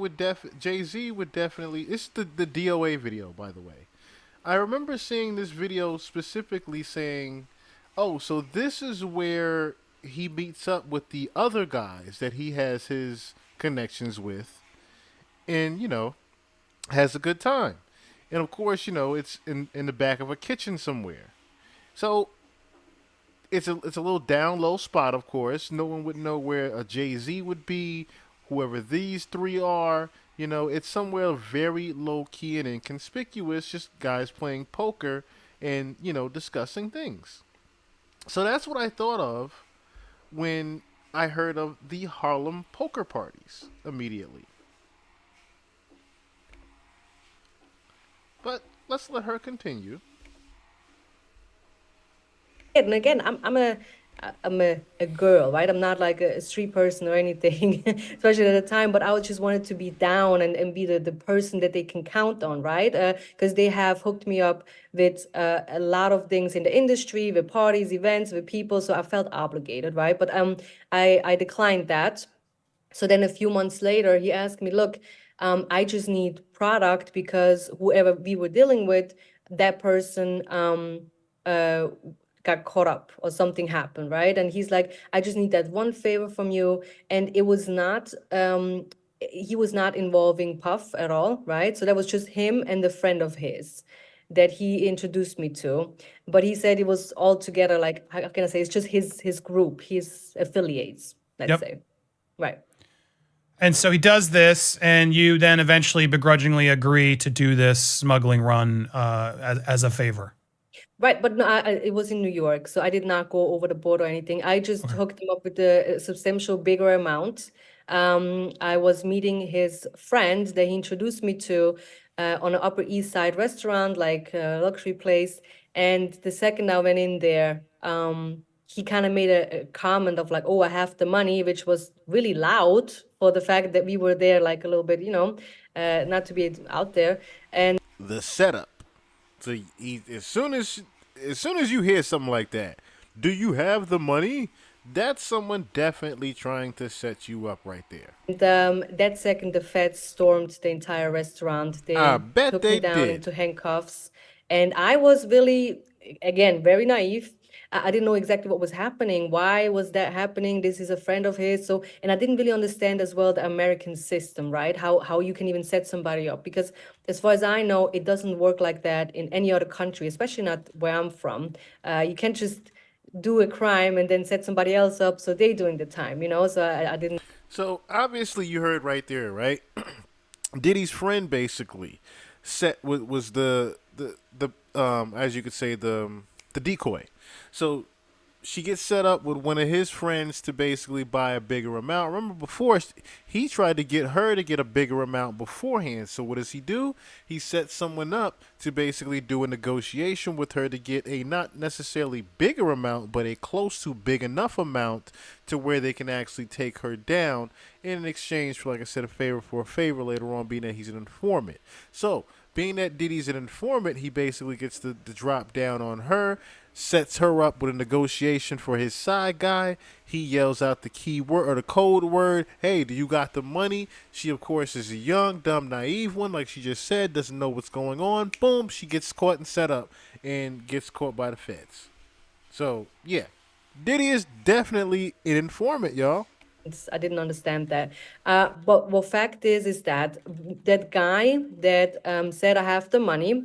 Z would definitely. It's the DOA video, by the way. I remember seeing this video specifically saying, "Oh, so this is where he meets up with the other guys that he has his connections with, and has a good time." And of course, it's in the back of a kitchen somewhere. So it's a little down low spot, of course. No one would know where a Jay Z would be, whoever these three are. It's somewhere very low key and inconspicuous, just guys playing poker and, discussing things. So that's what I thought of when I heard of the Harlem poker parties immediately. let's let her continue. And again, I'm a girl, right? I'm not like a street person or anything, especially at the time. But I was just wanted to be down and be the person that they can count on, right? Because they have hooked me up with a lot of things in the industry, with parties, events, with people. So I felt obligated, right? But I declined that. So then a few months later, he asked me, look, I just need product because whoever we were dealing with, that person uh, got caught up or something happened, right? And he's like, I just need that one favor from you. And it was not, he was not involving Puff at all, right? So that was just him and the friend of his that he introduced me to. But he said it was all together, like, how can I say, it's just his group, his affiliates, let's Yep. say. Right. And so he does this, and you then eventually begrudgingly agree to do this smuggling run as a favor. Right, but no, it was in New York, so I did not go over the border or anything. I just hooked him up with a substantial bigger amount. I was meeting his friend that he introduced me to on an Upper East Side restaurant, like a luxury place. And the second I went in there, he kind of made a comment of like, "Oh, I have the money," which was really loud for the fact that we were there, like a little bit, not to be out there. And The setup. So as soon as you hear something like that, do you have the money? That's someone definitely trying to set you up right there. that second, the feds stormed the entire restaurant. I They bet took me they down did. into handcuffs, and I was really, again, very naive. I didn't know exactly what was happening. Why was that happening? This is a friend of his, so and I didn't really understand as well the American system, right? How you can even set somebody up because, as far as I know, it doesn't work like that in any other country, especially not where I'm from. You can't just do a crime and then set somebody else up so they doing the time, So I didn't. So obviously you heard right there, right? Diddy's friend basically was the as you could say the decoy. So she gets set up with one of his friends to basically buy a bigger amount. Remember before he tried to get her to get a bigger amount beforehand. So what does he do? He sets someone up to basically do a negotiation with her to get a not necessarily bigger amount, but a close to big enough amount to where they can actually take her down in exchange for, like I said, a favor for a favor later on, being that he's an informant. So being that Diddy's an informant, he basically gets the drop down on her, sets her up with a negotiation for his side guy. He yells out the key word or the code word. Hey, do you got the money? She, of course, is a young, dumb, naive one, like she just said, doesn't know what's going on. Boom, she gets caught and set up and gets caught by the feds. So, yeah. Diddy is definitely an informant, y'all. I didn't understand that. But what fact is that that guy that said I have the money,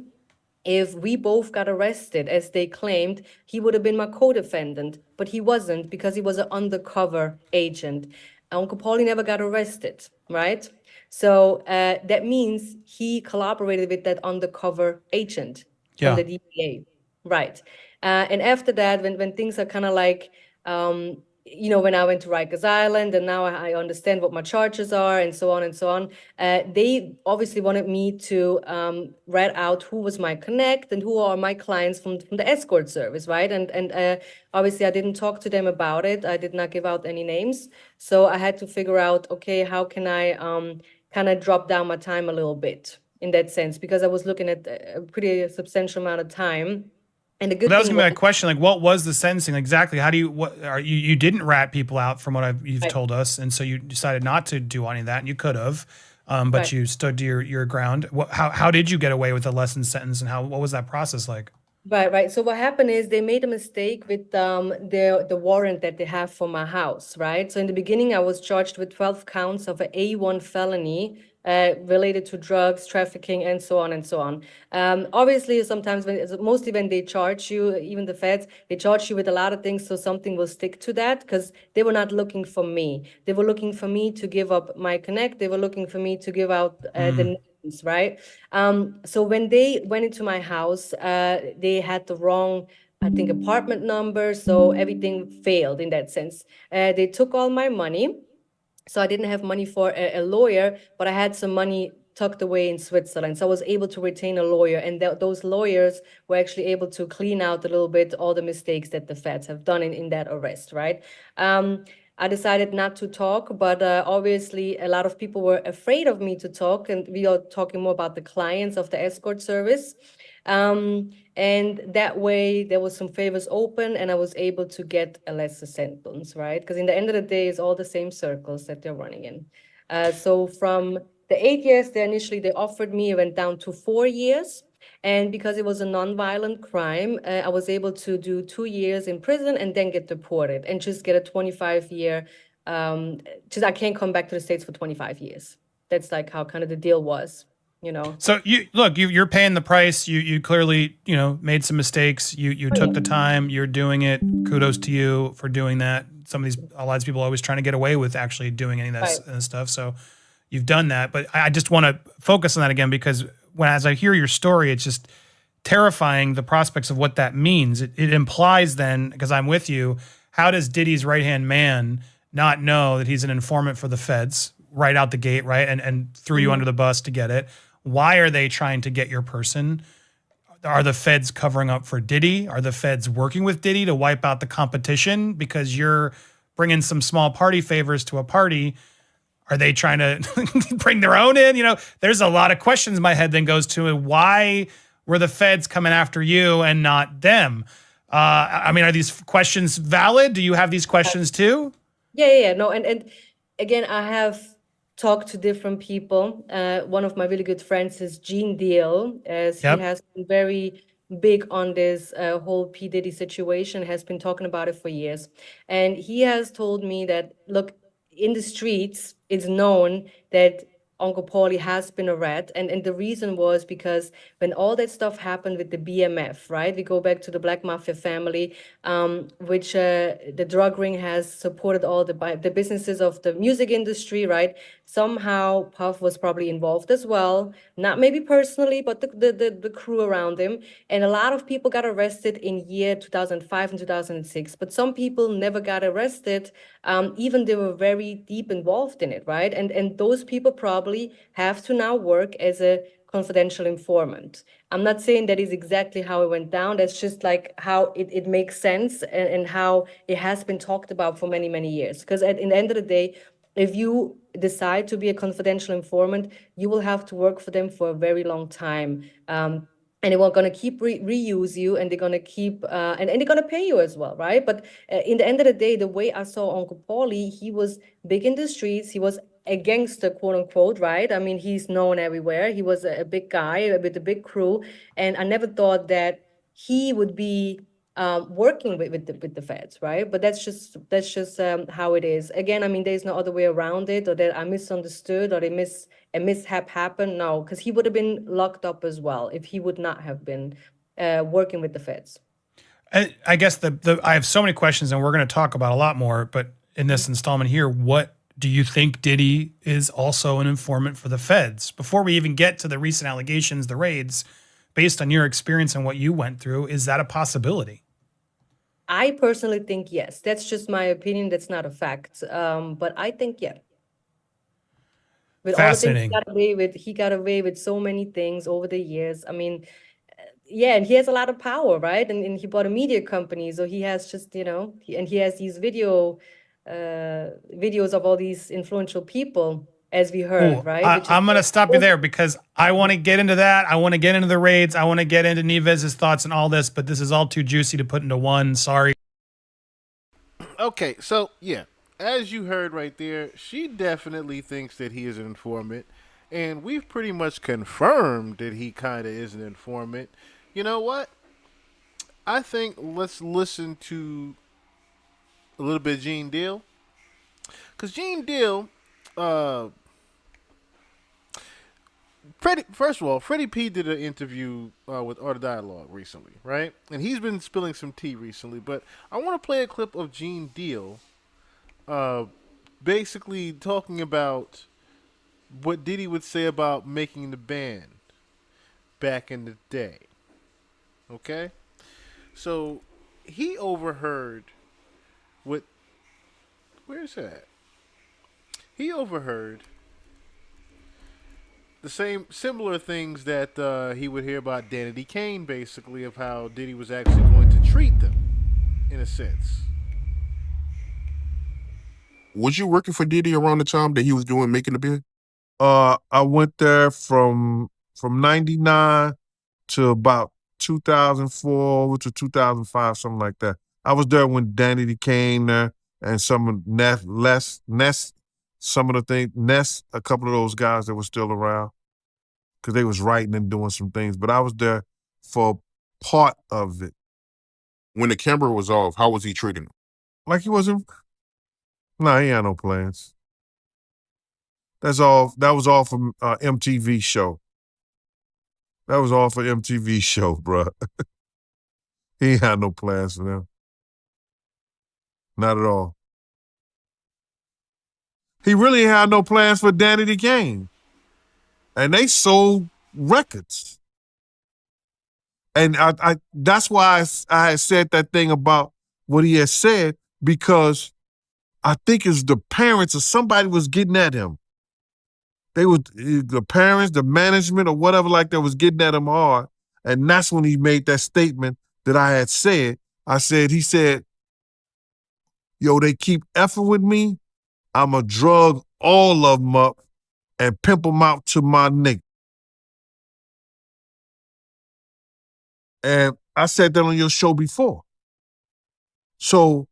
if we both got arrested, as they claimed, he would have been my co-defendant, but he wasn't because he was an undercover agent. Uncle Paulie never got arrested, right? So that means he collaborated with that undercover agent from Yeah. the DEA, right? And after that, when things are kind of like, when I went to Rikers Island and now I understand what my charges are and so on and so on, they obviously wanted me to write out who was my connect and who are my clients from the escort service, right? And obviously I didn't talk to them about it. I did not give out any names. So I had to figure out, okay, how can I kind of drop down my time a little bit in that sense? Because I was looking at a pretty substantial amount of time. And the Well, good that was thing gonna be was, my question. Like, what was the sentencing exactly? How do you? What are you? You didn't rat people out, from what you've right, told us, and so you decided not to do any of that, and you could have, but right. you stood to your ground. How did you get away with a lessened sentence, and what was that process like? Right, right. So what happened is they made a mistake with the warrant that they have for my house, right? So in the beginning, I was charged with 12 counts of an A1 felony related to drugs, trafficking, and so on and so on. Obviously, sometimes mostly when they charge you, even the feds, they charge you with a lot of things, so something will stick to that because they were not looking for me. They were looking for me to give up my connect. They were looking for me to give out the names, right? So when they went into my house, they had the wrong, I think, apartment number. So everything failed in that sense. They took all my money. So I didn't have money for a lawyer, but I had some money tucked away in Switzerland. So I was able to retain a lawyer, and those lawyers were actually able to clean out a little bit all the mistakes that the feds have done in that arrest, right? I decided not to talk, but obviously a lot of people were afraid of me to talk, and we are talking more about the clients of the escort service. And that way there was some favors open, and I was able to get a lesser sentence, right? Because in the end of the day, it's all the same circles that they're running in. So from the 8 years they offered me, it went down to 4 years. And because it was a non-violent crime, I was able to do 2 years in prison and then get deported and just get a 25-year, just I can't come back to the States for 25 years. That's like how kind of the deal was, you know. So you're paying the price. You clearly, made some mistakes. You took the time. You're doing it. Kudos to you for doing that. A lot of people are always trying to get away with actually doing any of that stuff. So you've done that. But I just want to focus on that again, because as I hear your story, it's just terrifying, the prospects of what that means. It implies then, because I'm with you, how does Diddy's right-hand man not know that he's an informant for the feds right out the gate, right? And threw you under the bus to get it. Why are they trying to get your person? Are the feds covering up for Diddy? Are the feds working with Diddy to wipe out the competition because you're bringing some small party favors to a party? Are they trying to bring their own in? There's a lot of questions in my head then goes to why were the feds coming after you and not them? Are these questions valid? Do you have these questions too? Yeah. No, and again, I have talked to different people. One of my really good friends is Gene Deal, as he has been very big on this whole P. Diddy situation, has been talking about it for years. And he has told me that, look, in the streets, it's known that Uncle Paulie has been a rat. And the reason was because when all that stuff happened with the BMF, right? We go back to the Black Mafia family, which the drug ring has supported all the businesses of the music industry, right? Somehow Puff was probably involved as well, not maybe personally, but the crew around him. And a lot of people got arrested in year 2005 and 2006, but some people never got arrested, even they were very deep involved in it, right? And those people probably have to now work as a confidential informant. I'm not saying that is exactly how it went down. That's just like how it makes sense, and how it has been talked about for many, many years. Because in the end of the day, if you decide to be a confidential informant, you will have to work for them for a very long time. And they were going to keep reuse you, and they're going to keep and they're going to pay you as well, right? But in the end of the day, the way I saw Uncle Paulie, he was big in the streets. He was a gangster, quote unquote, right? I mean, he's known everywhere. He was a big guy with a big crew, and I never thought that he would be working with the feds, right? But that's just how it is. Again, I mean, there's no other way around it, or that I misunderstood, or a mishap happened. No, because he would have been locked up as well if he would not have been working with the feds. I guess I have so many questions, and we're going to talk about a lot more. But in this installment here, what do you think Diddy is also an informant for the feds? Before we even get to the recent allegations, the raids, based on your experience and what you went through, is that a possibility? I personally think yes. That's just my opinion. That's not a fact. But I think, yeah. With Fascinating. all the things he got away with so many things over the years. I mean, yeah, and he has a lot of power, right? And he bought a media company, so he has just, and he has these videos of all these influential people, as we heard, right? I'm going to stop you there because I want to get into that. I want to get into the raids. I want to get into Neves's thoughts and all this, but this is all too juicy to put into one. Sorry. Okay, so yeah, as you heard right there, she definitely thinks that he is an informant, and we've pretty much confirmed that he kind of is an informant. You know what? I think let's listen to a little bit of Gene Deal, because Gene Deal, first of all, Freddy P did an interview with Art of Dialogue recently, right? And he's been spilling some tea recently, but I want to play a clip of Gene Deal basically talking about what Diddy would say about making the band back in the day. Okay? So he overheard what... Where's that? He overheard the same similar things that he would hear about Danity Kane, basically, of how Diddy was actually going to treat them, in a sense. Was you working for Diddy around the time that he was doing Making the Bid? I went there from '99 to about 2004 to 2005, something like that. I was there when Danny came there and some of Ness, some of the things, Ness, a couple of those guys that were still around because they was writing and doing some things. But I was there for part of it. When the camera was off, how was he treating him? Like he wasn't, he had no plans. That's all. That was all from MTV show. That was all for MTV show, bruh. He ain't had no plans for them. Not at all. He really had no plans for Danny Kane. And they sold records. And I that's why I had said that thing about what he had said, because I think it's the parents or somebody was getting at him. They were the parents, the management, or whatever like that was getting at him hard. And that's when he made that statement that I had said. He said, yo, they keep effing with me. I'ma drug all of them up and pimp them out to my nigga. And I said that on your show before. So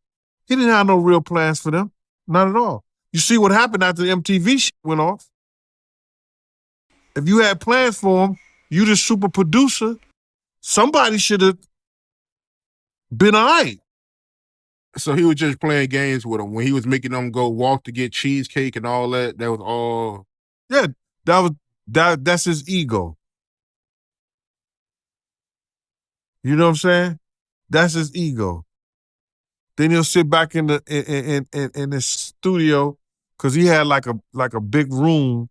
he didn't have no real plans for them. Not at all. You see what happened after the MTV shit went off? If you had plans for him, you the super producer, somebody should have been all right. So he was just playing games with him when he was making them go walk to get cheesecake and all that. That was all. Yeah, that's his ego. You know what I'm saying? That's his ego. Then he'll sit back in the studio because he had like a big room,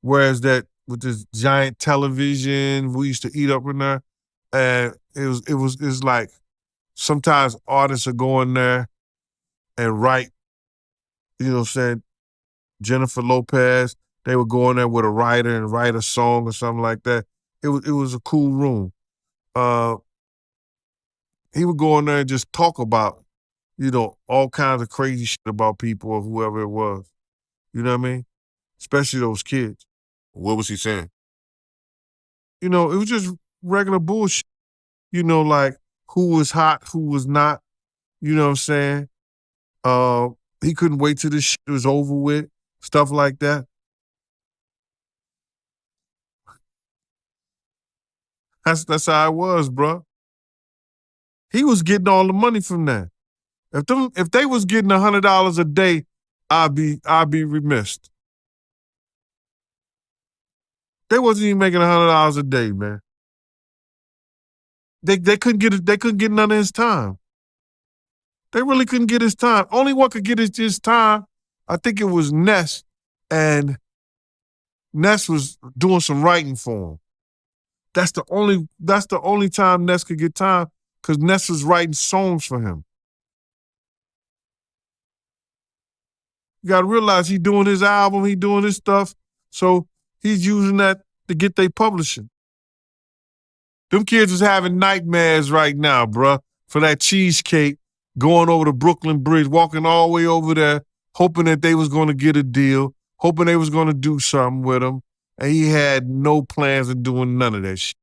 whereas that with this giant television we used to eat up in there, and it was like sometimes artists are going there and write. You know what I'm saying? Jennifer Lopez, they would go in there with a writer and write a song or something like that. It was a cool room. He would go in there and just talk about, all kinds of crazy shit about people or whoever it was. You know what I mean? Especially those kids. What was he saying? It was just regular bullshit. Like who was hot, who was not. You know what I'm saying? He couldn't wait till this shit was over with. Stuff like that. That's how it was, bro. He was getting all the money from that. If they was getting $100 a day, I'd be remiss. They wasn't even making $100 a day, man. They couldn't get it. They couldn't get none of his time. They really couldn't get his time. Only one could get his time. I think it was Ness, and Ness was doing some writing for him. That's the only time Ness could get time, because Ness was writing songs for him. You gotta realize he doing his album, he doing his stuff, so he's using that to get their publishing. Them kids is having nightmares right now, bruh, for that cheesecake, going over the Brooklyn Bridge, walking all the way over there, hoping that they was going to get a deal, hoping they was going to do something with him, and he had no plans of doing none of that shit.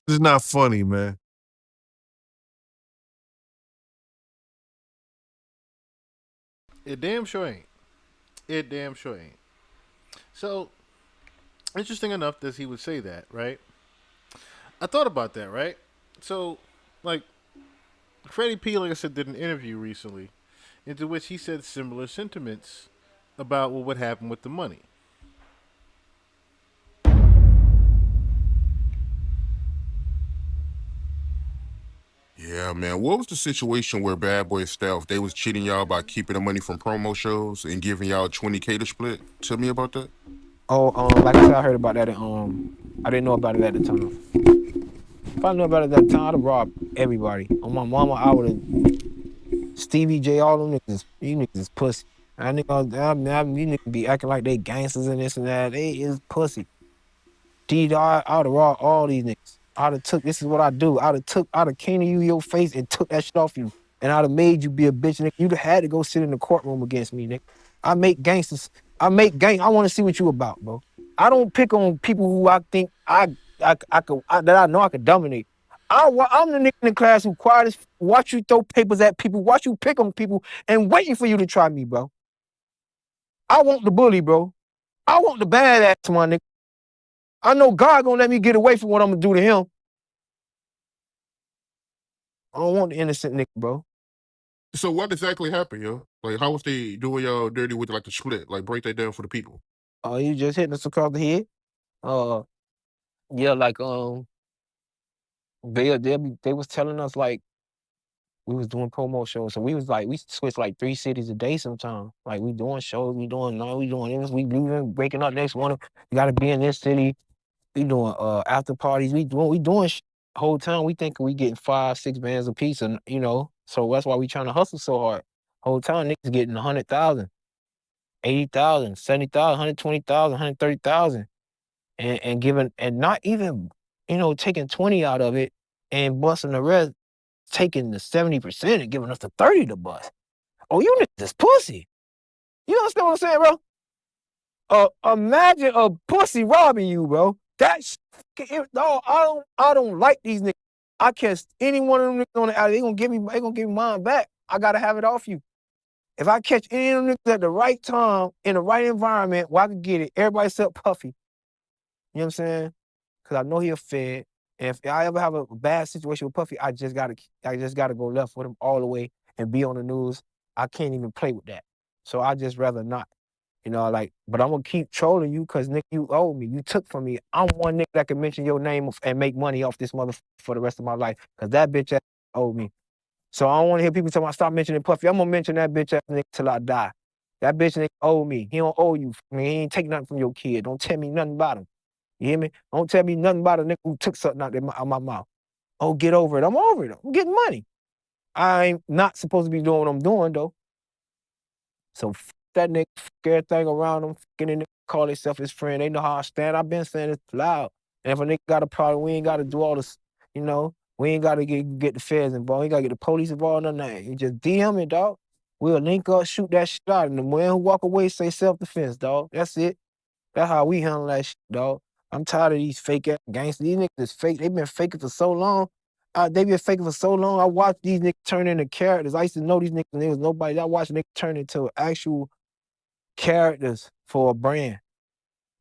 It's not funny, man. It damn sure ain't. It damn sure ain't. So, interesting enough that he would say that, right? I thought about that, right? So, like, Freddy P, like I said, did an interview recently into which he said similar sentiments about what would happen with the money. Yeah, man. What was the situation where Bad Boy Stealth, they was cheating y'all by keeping the money from promo shows and giving y'all $20K to split? Tell me about that. Oh, like I said, I heard about that, and I didn't know about it at the time. If I knew about it at the time, I'd have robbed everybody. On my mama, I would have Stevie J, all them niggas. You niggas is pussy. I nigga, these niggas be acting like they gangsters and this and that. They is pussy. I'd have raw all these niggas. I'd have took, this is what I do. I'd have came to you your face and took that shit off you. And I'd have made you be a bitch, nigga. You'd have had to go sit in the courtroom against me, nigga. I make gangsters. I want to see what you about, bro. I don't pick on people who I think that I know I could dominate. I'm the nigga in the class who quiet as watch you throw papers at people, watch you pick on people, and waiting for you to try me, bro. I want the bully, bro. I want the badass one, nigga. I know God gonna let me get away from what I'm gonna do to him. I don't want the innocent nigga, bro. So what exactly happened, yo? Like, how was they doing y'all dirty with like the split? Like, break that down for the people. Oh, you just hitting us across the head. Yeah, like they was telling us like we was doing promo shows, so we switched like 3 cities a day sometimes. Like we doing shows, we doing this, we leaving, breaking up next one. You gotta be in this city. We doing after parties. We doing whole time. We think we getting 5-6 bands a piece, and so that's why we trying to hustle so hard. Whole time niggas getting 100,000, 80,000, 70,000, 120,000, 130,000, and giving and not even taking 20 out of it and busting the rest, taking the 70% and giving us the 30 to bust. Oh, you niggas is pussy. You understand what I'm saying, bro? Imagine a pussy robbing you, bro. That's no, I don't like these niggas. I catch any one of them niggas on the alley, they gonna give me mine back. I gotta have it off you. If I catch any of them niggas at the right time, in the right environment where I can get it, everybody except Puffy. You know what I'm saying? Cause I know he a fed. And if I ever have a bad situation with Puffy, I just gotta go left with him all the way and be on the news. I can't even play with that. So I just rather not. But I'm gonna keep trolling you because nigga, you owe me. You took from me. I'm one nigga that can mention your name and make money off this motherfucker for the rest of my life. Cause that bitch ass owe me. So I don't want to hear people tell me stop mentioning Puffy. I'm gonna mention that bitch ass nigga till I die. That bitch nigga owe me. He don't owe you. I mean, he ain't take nothing from your kid. Don't tell me nothing about him. You hear me? Don't tell me nothing about a nigga who took something out of my mouth. Oh, get over it. I'm over it. I'm getting money. I ain't not supposed to be doing what I'm doing though. So that nigga, everything around him, getting nigga call himself his friend. They know how I stand. I've been saying it loud. And if a nigga got a problem, we ain't got to do all this, we ain't got to get the feds involved. We ain't got to get the police involved or nothing. You just DM it, dog. We'll link up, shoot that shit out. And the man who walk away say self-defense, dog. That's it. That's how we handle that shit, dog. I'm tired of these fake ass gangsters. These niggas is fake. They've been faking for so long. They been faking for so long. I watched these niggas turn into characters. I used to know these niggas and there was nobody. I watched niggas turn into actual characters for a brand.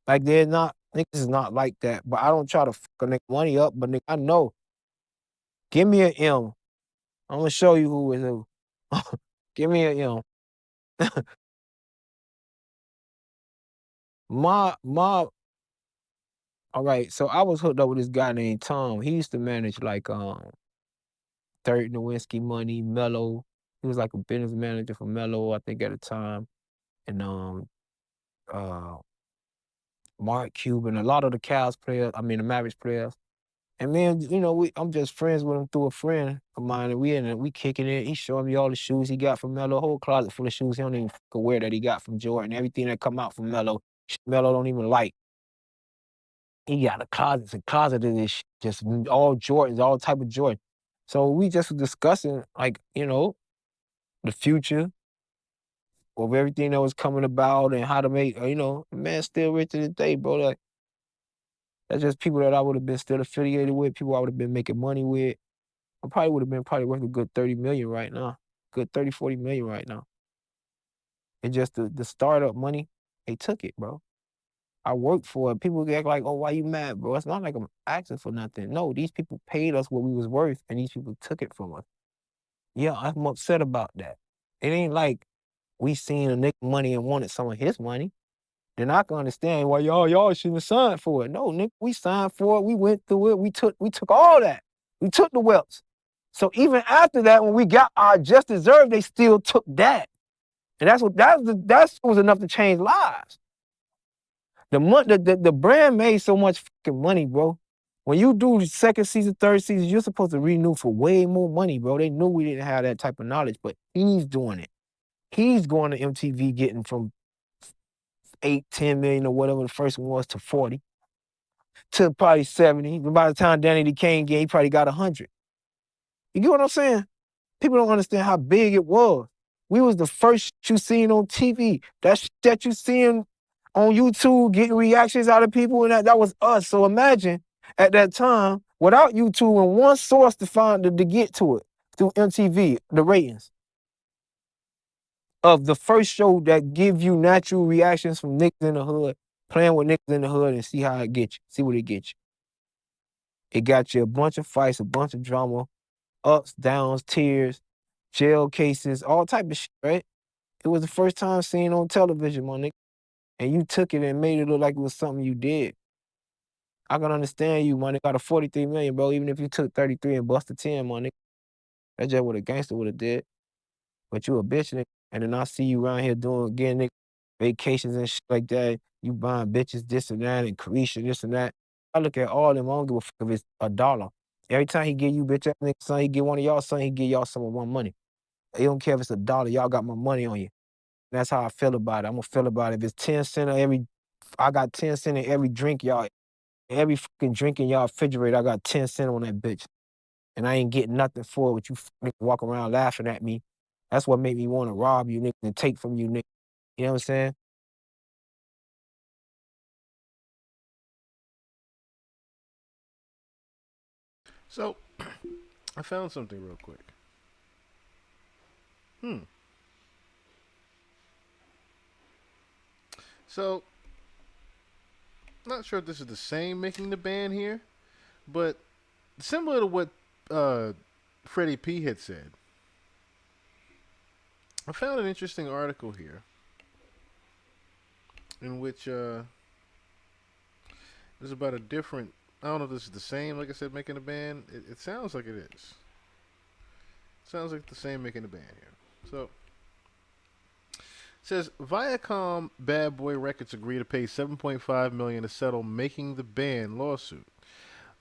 Like niggas is not like that. But I don't try to fuck a nigga money up. But nigga, I know. Give me an M. I'm gonna show you who is who. Give me an M. All right, so I was hooked up with this guy named Tom. He used to manage like Third Nowinski Money, Mello. He was like a business manager for Mello, I think at the time. And Mark Cuban, a lot of the the Mavericks players. And then, I'm just friends with him through a friend of mine, and we kicking it. He showing me all the shoes he got from Mello, a whole closet full of shoes he don't even wear that he got from Jordan. Everything that come out from Mello don't even like. He got a closet of this shit, just all Jordans, all type of Jordan. So we just were discussing, like, the future of everything that was coming about and how to make, man, still rich to this day, bro. Like, that's just people that I would have been still affiliated with, people I would have been making money with. I probably would have been worth a good 30 million right now, good 30, 40 million right now. And just the startup money, they took it, bro. I worked for it. People act like, oh, why you mad, bro? It's not like I'm asking for nothing. No, these people paid us what we was worth, and these people took it from us. Yeah, I'm upset about that. It ain't like we seen a nigga money and wanted some of his money. Then I can understand why y'all shouldn't have signed for it. No, nigga, we signed for it. We went through it. We took all that. We took the wealth. So even after that, when we got our just deserved, they still took that. And that's was enough to change lives. The brand made so much fucking money, bro. When you do second season, third season, you're supposed to renew for way more money, bro. They knew we didn't have that type of knowledge, but he's doing it. He's going to MTV getting from 8, 10 million or whatever the first one was to 40 to probably 70. But by the time Danny the Kane get, he probably got 100. You get what I'm saying? People don't understand how big it was. We was the first you seen on TV. That you seen on YouTube getting reactions out of people, and that was us. So imagine at that time, without YouTube and one source to get to it through MTV, the ratings of the first show that give you natural reactions from niggas in the hood, playing with niggas in the hood and see how it gets you, see what it gets you. It got you a bunch of fights, a bunch of drama, ups, downs, tears, jail cases, all type of shit, right? It was the first time seen on television, my nigga. And you took it and made it look like it was something you did. I can understand you, my nigga. Got a 43 million, bro. Even if you took 33 and busted 10, my nigga. That's just what a gangster would have did. But you a bitch, nigga. And then I see you around here doing, again, nigga, vacations and shit like that. You buying bitches this and that and Carisha, this and that. I look at all them. I don't give a fuck if it's $1. Every time he give you bitch ass nigga, son, he get one of y'all, son, he give y'all some of my money. He don't care if it's $1. Y'all got my money on you. That's how I feel about it. I'm gonna feel about it. If it's 10 cents I got 10 cents in every drink, y'all. Every fucking drink in y'all refrigerator, I got 10 cents on that bitch. And I ain't getting nothing for it, but you niggas walk around laughing at me. That's what made me want to rob you, nigga, and take from you, nigga. You know what I'm saying? So, I found something real quick. So, not sure if this is the same making the band here, but similar to what Freddy P had said. I found an interesting article here in which it's about a different. I don't know if this is the same, like I said, making a band. It sounds like it is. Sounds like the same making a band here. So, it says Viacom Bad Boy Records agree to pay $7.5 million to settle making the band lawsuit.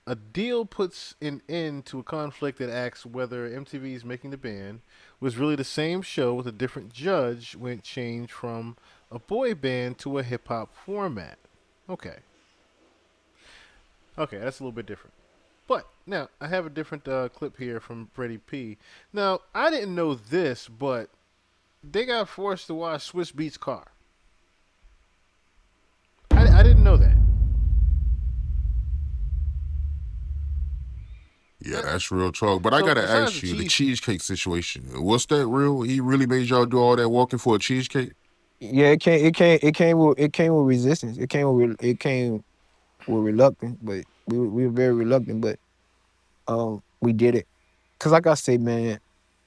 A deal puts an end to a conflict that asks whether MTV's Making the Band was really the same show with a different judge when it changed from a boy band to a hip hop format. Okay. Okay, that's a little bit different. But now I have a different clip here from Freddy P. Now I didn't know this, but they got forced to wash Swiss Beats car. I didn't know that. Yeah, that's real talk. But I So gotta besides ask the you, the cheese, cheesecake situation. What's that real? He really made y'all do all that walking for a cheesecake? Yeah, it came with resistance. It came with reluctant, but we were very reluctant, but we did it. Cause like I say, man,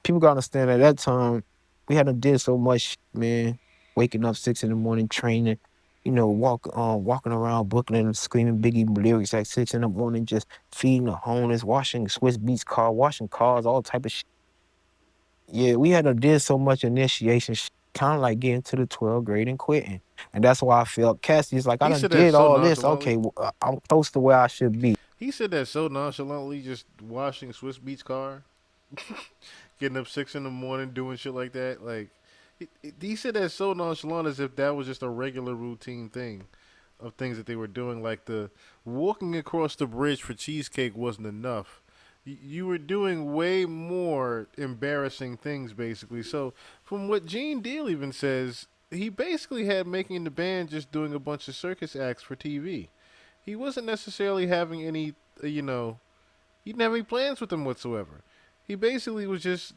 people gotta understand at that time, we hadn't did so much, man. Waking up 6 in the morning, training, walking around Brooklyn screaming Biggie lyrics at 6 in the morning, just feeding the homeless, washing Swiss Beats car, washing cars, all type of shit. Yeah, we had to did so much initiation, kind of like getting to the 12th grade and quitting. And that's why I felt Cassie's like, I he done said that did so all this. nonchalantly. Okay, I'm close to where I should be. He said that so nonchalantly, just washing Swiss Beats car, getting up 6 in the morning, doing shit like that. Like he said that so nonchalant as if that was just a regular routine thing of things that they were doing. Like the walking across the bridge for cheesecake wasn't enough. You were doing way more embarrassing things, basically. So, from what Gene Deal even says, he basically had making the band just doing a bunch of circus acts for TV. He wasn't necessarily having any, he didn't have any plans with them whatsoever. He basically was just,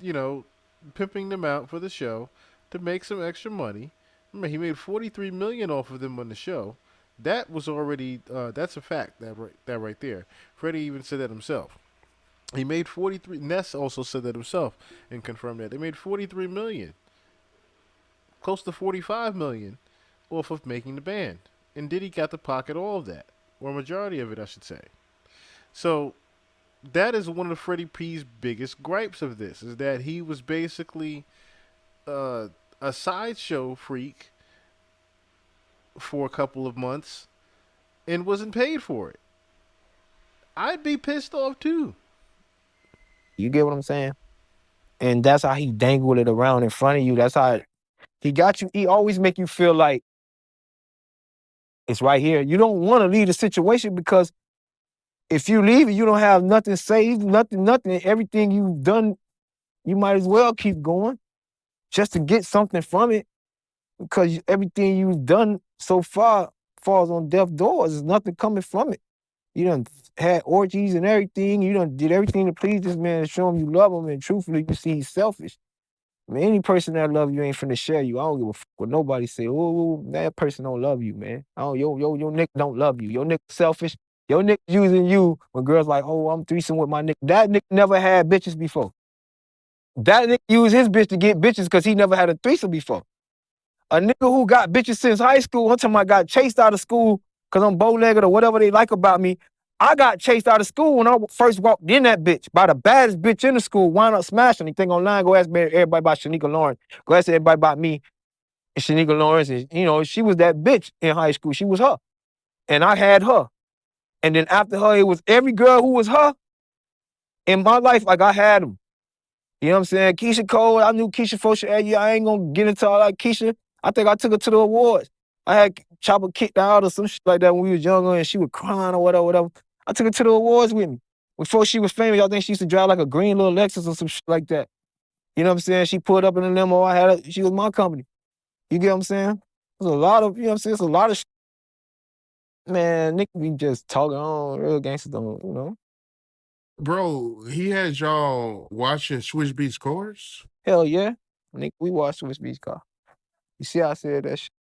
pimping them out for the show to make some extra money. Remember, he made 43 million off of them on the show. That was already, that's a fact. That right there. Freddie even said that himself. He made 43. Ness also said that himself and confirmed that they made 43 million, close to 45 million, off of making the band. And Diddy got to pocket all of that, or a majority of it, I should say. So that is one of Freddie P's biggest gripes of this, is that he was basically uh, a sideshow freak for a couple of months and wasn't paid for it. I'd be pissed off too. You get what I'm saying? And that's how he dangled it around in front of you. That's how He got you. He always make you feel like it's right here. You don't want to leave the situation because if you leave it, you don't have nothing saved, nothing. Everything you've done, you might as well keep going just to get something from it because everything you've done so far falls on deaf doors. There's nothing coming from it. You done had orgies and everything. You done did everything to please this man and show him you love him. And truthfully, you see he's selfish. I mean, any person that love you ain't finna share you. I don't give a fuck what nobody say. Oh, that person don't love you, man. I don't, your nigga don't love you. Your nigga selfish. Your nigga using you when girls like, oh, I'm threesome with my nigga. That nigga never had bitches before. That nigga used his bitch to get bitches because he never had a threesome before. A nigga who got bitches since high school, one time I got chased out of school because I'm bow-legged or whatever they like about me. I got chased out of school when I first walked in that bitch by the baddest bitch in the school, wind up smashing anything online. Go ask everybody about Shanika Lawrence. Go ask everybody about me and Shanika Lawrence. And, you know, she was that bitch in high school. She was her. And I had her. And then after her, it was every girl who was her in my life, like I had them. You know what I'm saying? Keisha Cole, I knew Keisha for sure. Yeah, I ain't gonna get into all that Keisha. I think I took her to the awards. I had Chopper kicked out or some shit like that when we was younger and she was crying or whatever. I took her to the awards with me. Before she was famous, y'all think she used to drive like a green little Lexus or some shit like that. You know what I'm saying? She pulled up in a limo. I had her. She was my company. You get what I'm saying? There's a lot of, you know what I'm saying? It's a lot of shit. Man, Nick be just talking on real gangsters don't, you know? Bro, he had y'all watching Switch Beats cars? Hell yeah. Nick, we watched Swiss Beats car. You see how I said that shit?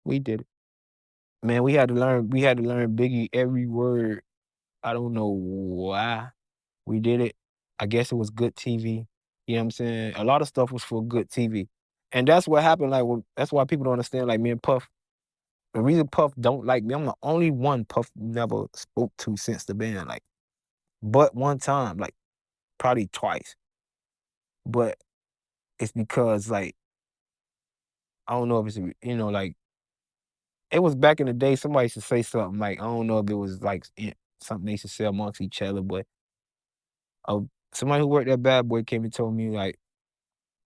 We did it. Man, we had to learn Biggie every word. I don't know why we did it. I guess it was good TV. You know what I'm saying? A lot of stuff was for good TV. And that's what happened. Like, that's why people don't understand, like me and Puff. The reason Puff don't like me, I'm the only one Puff never spoke to since the band. Like, but one time, like, probably twice. But it's because, like, I don't know if it's, you know, like, it was back in the day, somebody used to say something like, I don't know if it was like something they used to say amongst each other, but somebody who worked at Bad Boy came and told me, like,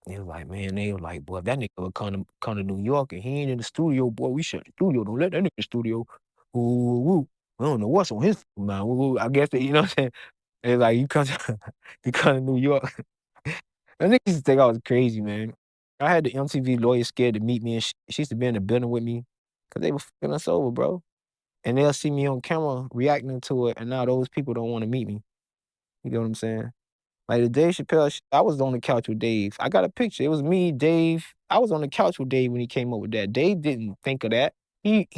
they was like, man, they were like, boy, if that nigga would come to New York and he ain't in the studio, boy, we shut the studio. Don't let that nigga in the studio. Ooh, ooh, ooh. We don't know what's on his mind. Ooh, ooh. I guess that, you know what I'm saying? It's like, you come to New York. That nigga used to think I was crazy, man. I had the MTV lawyer scared to meet me, and she used to be in the building with me because they were fucking us over, bro. And they'll see me on camera reacting to it, and now those people don't want to meet me. You get what I'm saying? Like the Dave Chappelle shit, I was on the couch with Dave. I got a picture. It was me, Dave. I was on the couch with Dave when he came up with that. Dave didn't think of that. He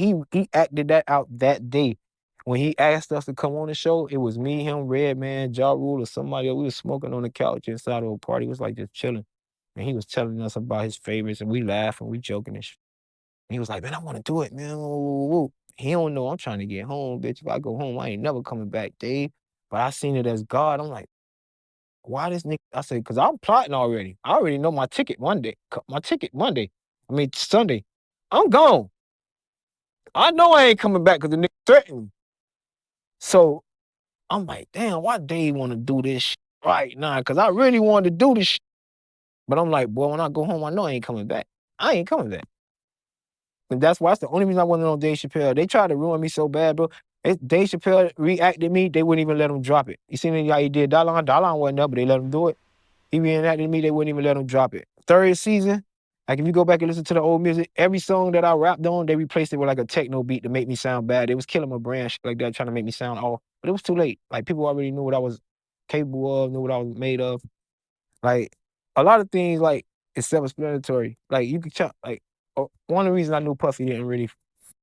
acted that out that day. When he asked us to come on the show, it was me, him, Redman, Ja Rule, or somebody else. We was smoking on the couch inside of a party. It was like just chilling. And he was telling us about his favorites, and we laugh and we joking and shit. And he was like, man, I want to do it, man. Woo, woo, woo. He don't know I'm trying to get home, bitch. If I go home, I ain't never coming back, Dave. But I seen it as God. I'm like, why this nigga? I said, because I'm plotting already. I already know my ticket Monday. I mean, Sunday. I'm gone. I know I ain't coming back because the nigga threatened me. So I'm like, damn, why Dave want to do this shit right now? Because I really wanted to do this shit. But I'm like, boy, when I go home, I know I ain't coming back. I ain't coming back. And that's why that's the only reason I wasn't on Dave Chappelle. They tried to ruin me so bad, bro. Dave Chappelle reacted me, they wouldn't even let him drop it. You seen how he did Dalon? Dalon wasn't up, but they let him do it. He reenacted me, they wouldn't even let him drop it. Third season, like if you go back and listen to the old music, every song that I rapped on, they replaced it with like a techno beat to make me sound bad. They was killing my brand, shit like that, trying to make me sound off. But it was too late. Like people already knew what I was capable of, knew what I was made of. Like a lot of things, like it's self-explanatory. Like you could tell, like one of the reasons I knew Puffy didn't really f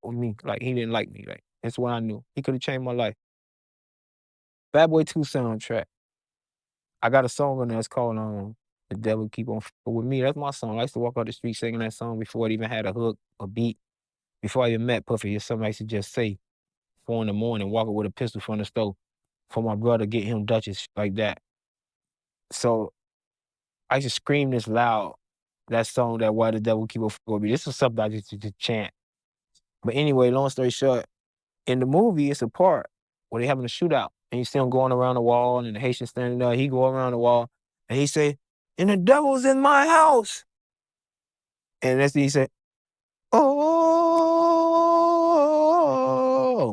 with me, like he didn't like me. Like that's what I knew. He could have changed my life. Bad Boy 2 soundtrack. I got a song on there. It's called "The Devil Keep on Fucking with Me." That's my song. I used to walk out the street singing that song before it even had a hook, a beat. Before I even met Puffy, it's something I used to just say 4 in the morning, walking with a pistol from the stove for my brother, get him Dutchess, like that. So I used to scream this loud, that song, that "Why the Devil Keep on Fucking with Me." This is something I used to just chant. But anyway, long story short, in the movie, it's a part where they having a shootout, and you see him going around the wall, and the Haitian standing there. He go around the wall, and he say, "And the devil's in my house." And that's he said, oh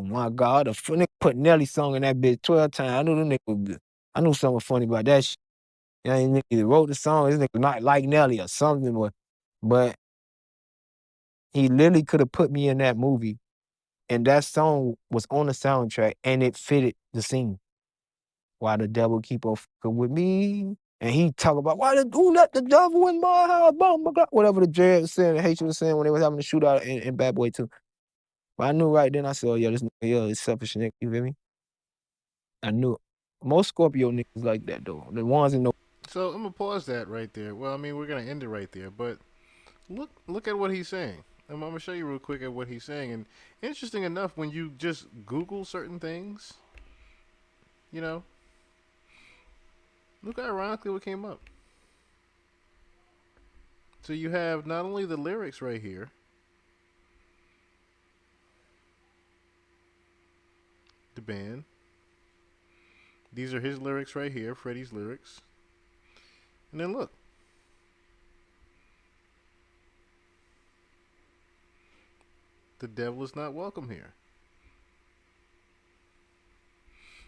my God, the nigga put Nelly song in that bitch 12 times. I knew the nigga was good. I knew something was funny about that shit. You know, nigga either wrote the song, this nigga not like Nelly or something, but he literally could have put me in that movie, and that song was on the soundtrack, and it fitted the scene. Why the devil keep on fucking with me? And he talk about who let the devil in my house? Blah, blah, blah. Whatever the Jared was saying, the Haitian was saying when they was having a shootout in Bad Boy 2. But I knew right then, I said, oh, yeah, this nigga, yeah, it's selfish nigga, you feel me? I knew it. Most Scorpio niggas like that, though. The ones in the... So I'm gonna pause that right there. Well, I mean, we're gonna end it right there, but look at what he's saying. I'm gonna show you real quick at what he's saying. And interesting enough, when you just Google certain things, you know, look ironically what came up. So you have not only the lyrics right here, the band. These are his lyrics right here, Freddie's lyrics. And then look. The devil is not welcome here.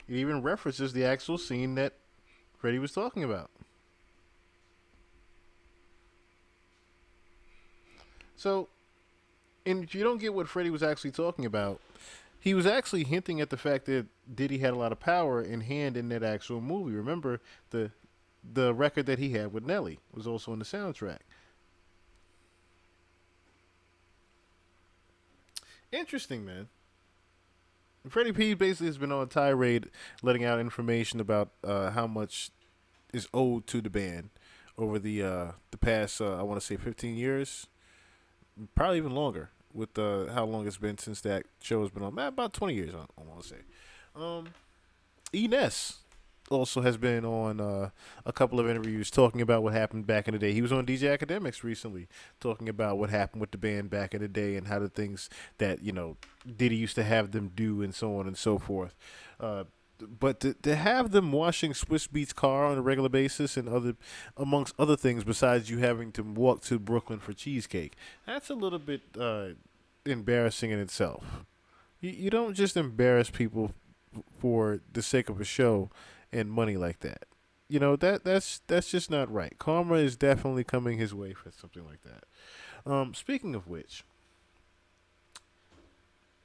It even references the actual scene that Freddie was talking about. So, and if you don't get what Freddie was actually talking about, he was actually hinting at the fact that Diddy had a lot of power in hand in that actual movie. Remember, the record that he had with Nelly was also on the soundtrack. Interesting, man. Freddie P basically has been on a tirade, letting out information about how much is owed to the band over the past I want to say 15 years, probably even longer. With how long it's been since that show has been on, about 20 years. I want to say. Ness also has been on a couple of interviews talking about what happened back in the day. He was on DJ Academics recently talking about what happened with the band back in the day and how the things that, Diddy used to have them do and so on and so forth. But to have them washing Swiss Beats car on a regular basis and amongst other things besides you having to walk to Brooklyn for cheesecake, that's a little bit embarrassing in itself. You don't just embarrass people for the sake of a show and money like that. That's just not right. Karma is definitely coming his way for something like that. Speaking of which,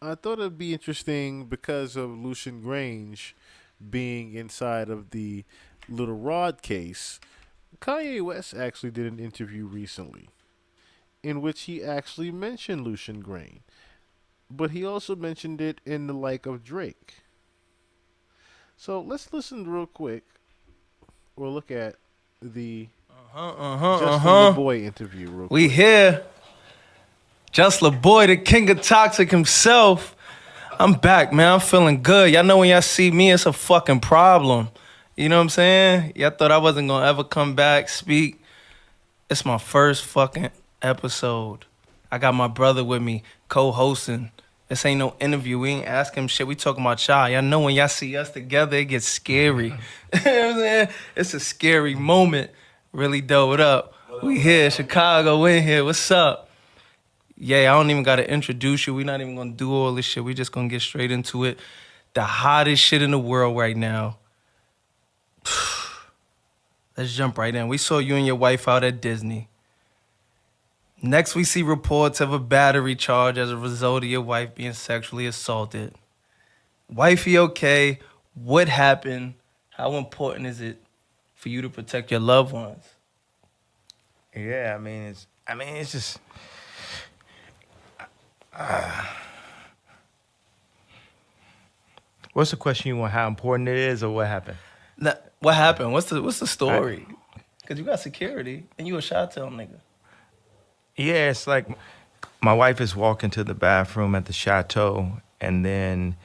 I thought it'd be interesting because of Lucian Grange being inside of the Little Rod case. Kanye West actually did an interview recently in which he actually mentioned Lucian Grange, but he also mentioned it in the like of Drake. So let's listen real quick or look at the Just the Boy interview real We quick. here. Just LaBoy, the king of toxic himself. I'm back, man. I'm feeling good. Y'all know when y'all see me, it's a fucking problem. You know what I'm saying? Y'all thought I wasn't gonna ever come back, speak. It's my first fucking episode. I got my brother with me, co-hosting. This ain't no interview. We ain't asking him shit. We talking about y'all. Y'all know when y'all see us together, it gets scary. You know what I'm saying? It's a scary moment. Really dope. What up? We here, Chicago, in here. What's up? Yeah, I don't even gotta introduce you. We're not even gonna do all this shit. We just gonna get straight into it. The hottest shit in the world right now. Let's jump right in. We saw you and your wife out at Disney. Next, we see reports of a battery charge as a result of your wife being sexually assaulted. Wifey, okay. What happened? How important is it for you to protect your loved ones? Yeah, it's just. What's the question you want? How important it is, or what happened? Nah, what happened? What's the story? Cause you got security and you a Chi-Town nigga. Yeah, it's like my wife is walking to the bathroom at the chateau, and then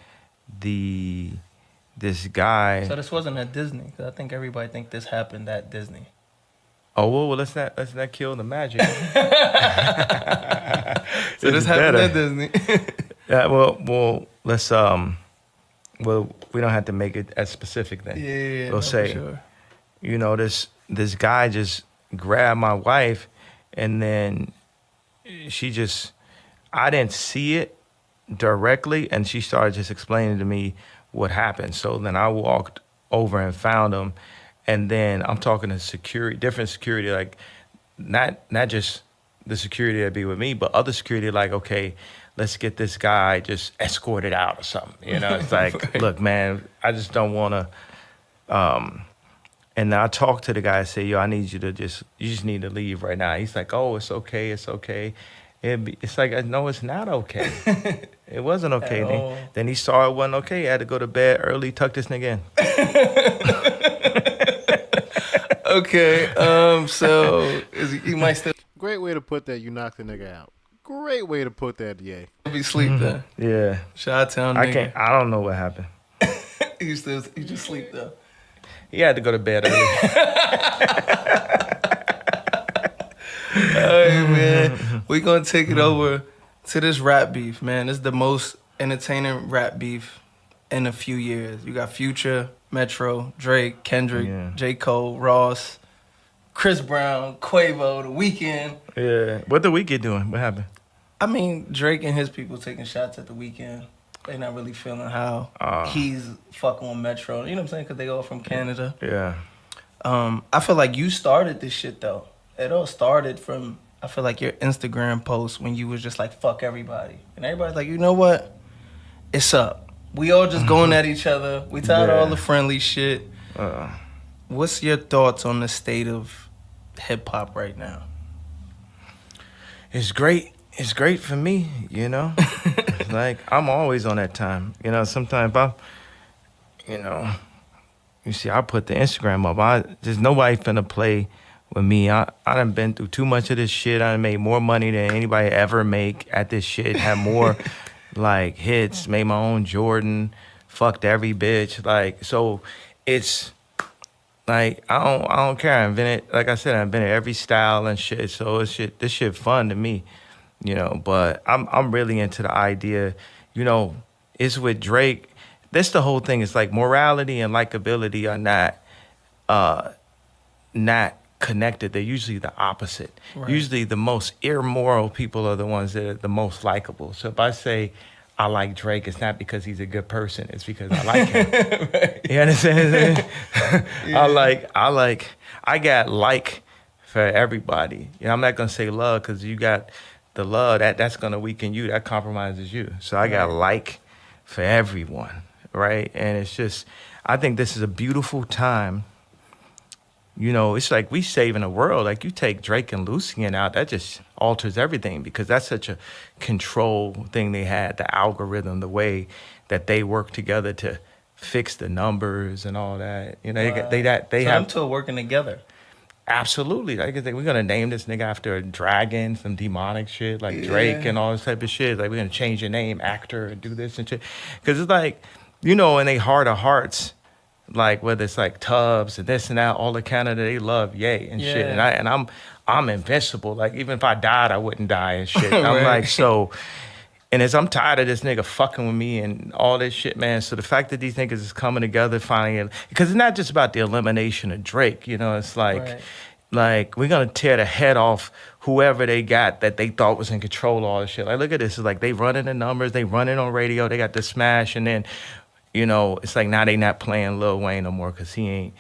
this guy. So this wasn't at Disney, cause I think everybody think this happened at Disney. Oh well, let's not kill the magic. So this happened at Disney. Yeah, well, let's we don't have to make it as specific then. Yeah, we'll say, for sure. this guy just grabbed my wife, and then she just, I didn't see it directly, and she started just explaining to me what happened. So then I walked over and found him, and then I'm talking to security, different security, like not just the security that be with me, but other security, like, okay, let's get this guy just escorted out or something. You know, it's like, Right. look, man, I just don't want to. And then I talked to the guy and said, yo, I need you to you just need to leave right now. He's like, oh, it's okay, it's okay. It's like, no, it's not okay. It wasn't okay. Then he saw it wasn't okay. He had to go to bed early, tuck this nigga in. Okay. So he might still Great way to put that. You knocked the nigga out. Great way to put that. Yeah. be asleep there. Yeah. Chi-town I nigga. can't, I don't know what happened. He just sleep there. He had to go to bed early. All right, man. We're going to take it over to this rap beef, man. This is the most entertaining rap beef in a few years. You got Future, Metro, Drake, Kendrick, J. Cole, Ross, Chris Brown, Quavo, The Weeknd. Yeah. What the Weeknd doing? What happened? I mean, Drake and his people taking shots at The Weeknd. They not really feeling how he's fucking with Metro. You know what I'm saying? Because they all from Canada. Yeah. I feel like you started this shit, though. It all started from, I feel like, your Instagram post when you was just like, fuck everybody. And everybody's like, you know what? It's up. We all just going at each other. We tired of all the friendly shit. What's your thoughts on the state of hip-hop right now? It's great. It's great for me, you know? Like, I'm always on that time. You know, sometimes you see, I put the Instagram up. There's nobody finna play with me. I done been through too much of this shit. I done made more money than anybody ever make at this shit. Had more, like, hits, made my own Jordan, fucked every bitch. Like, so it's, like, I don't care. I invented, like I said, I invented every style and shit. So this shit fun to me. You know, but I'm really into the idea, you know, it's with Drake. That's the whole thing. It's like morality and likability are not connected. They're usually the opposite. Right. Usually the most immoral people are the ones that are the most likable. So if I say I like Drake, it's not because he's a good person. It's because I like him. Right. You understand? Yeah. I got like for everybody. You know, I'm not gonna say love because you got the love that's gonna weaken you. That compromises you. So I got like for everyone, right? And it's just, I think this is a beautiful time. You know, it's like we saving the world. Like you take Drake and Lucien out, that just alters everything because that's such a control thing they had, the algorithm, the way that they work together to fix the numbers and all that. You know, they have them two are working together. Absolutely. Like, we're going to name this nigga after a dragon, some demonic shit, like Drake and all this type of shit. Like, we're going to change your name, actor, and do this and shit. Because it's like, you know, in they heart of hearts, like, whether it's like Tubbs and this and that, all of Canada, they love Ye and shit. And I'm invincible. Like, even if I died, I wouldn't die and shit. Right. I'm like, so... And I'm tired of this nigga fucking with me and all this shit, man. So the fact that these niggas is coming together finally, because it's not just about the elimination of Drake, you know, it's like, like we're gonna tear the head off whoever they got that they thought was in control of all this shit. Like, look at this, it's like they running the numbers, they running on radio, they got the smash, and then, you know, it's like now they not playing Lil Wayne no more because he ain't,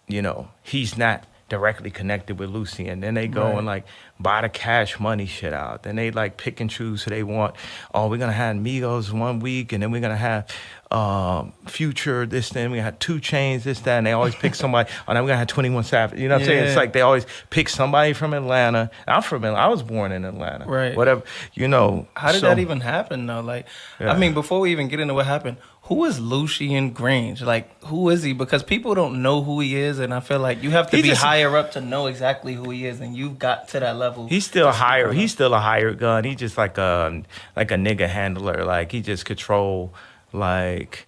you know, he's not directly connected with Lucy, and then they go and like buy the Cash Money shit out. Then they like pick and choose who they want. Oh, we're gonna have Migos 1 week, and then we're gonna have Future this, then we have 2 Chainz this, that, and they always pick somebody. Oh, now we're gonna have 21 Savage. You know what I'm saying? It's like they always pick somebody from Atlanta. I'm from Atlanta. I was born in Atlanta. Right. Whatever. You know. How did that even happen though? Like, I mean, before we even get into what happened, who is Lucien Grange? Like, who is he? Because people don't know who he is, and I feel like you have to be higher up to know exactly who he is, and you've got to that level. He's still higher. He's still a hired gun. He's just like a nigga handler. Like he just control like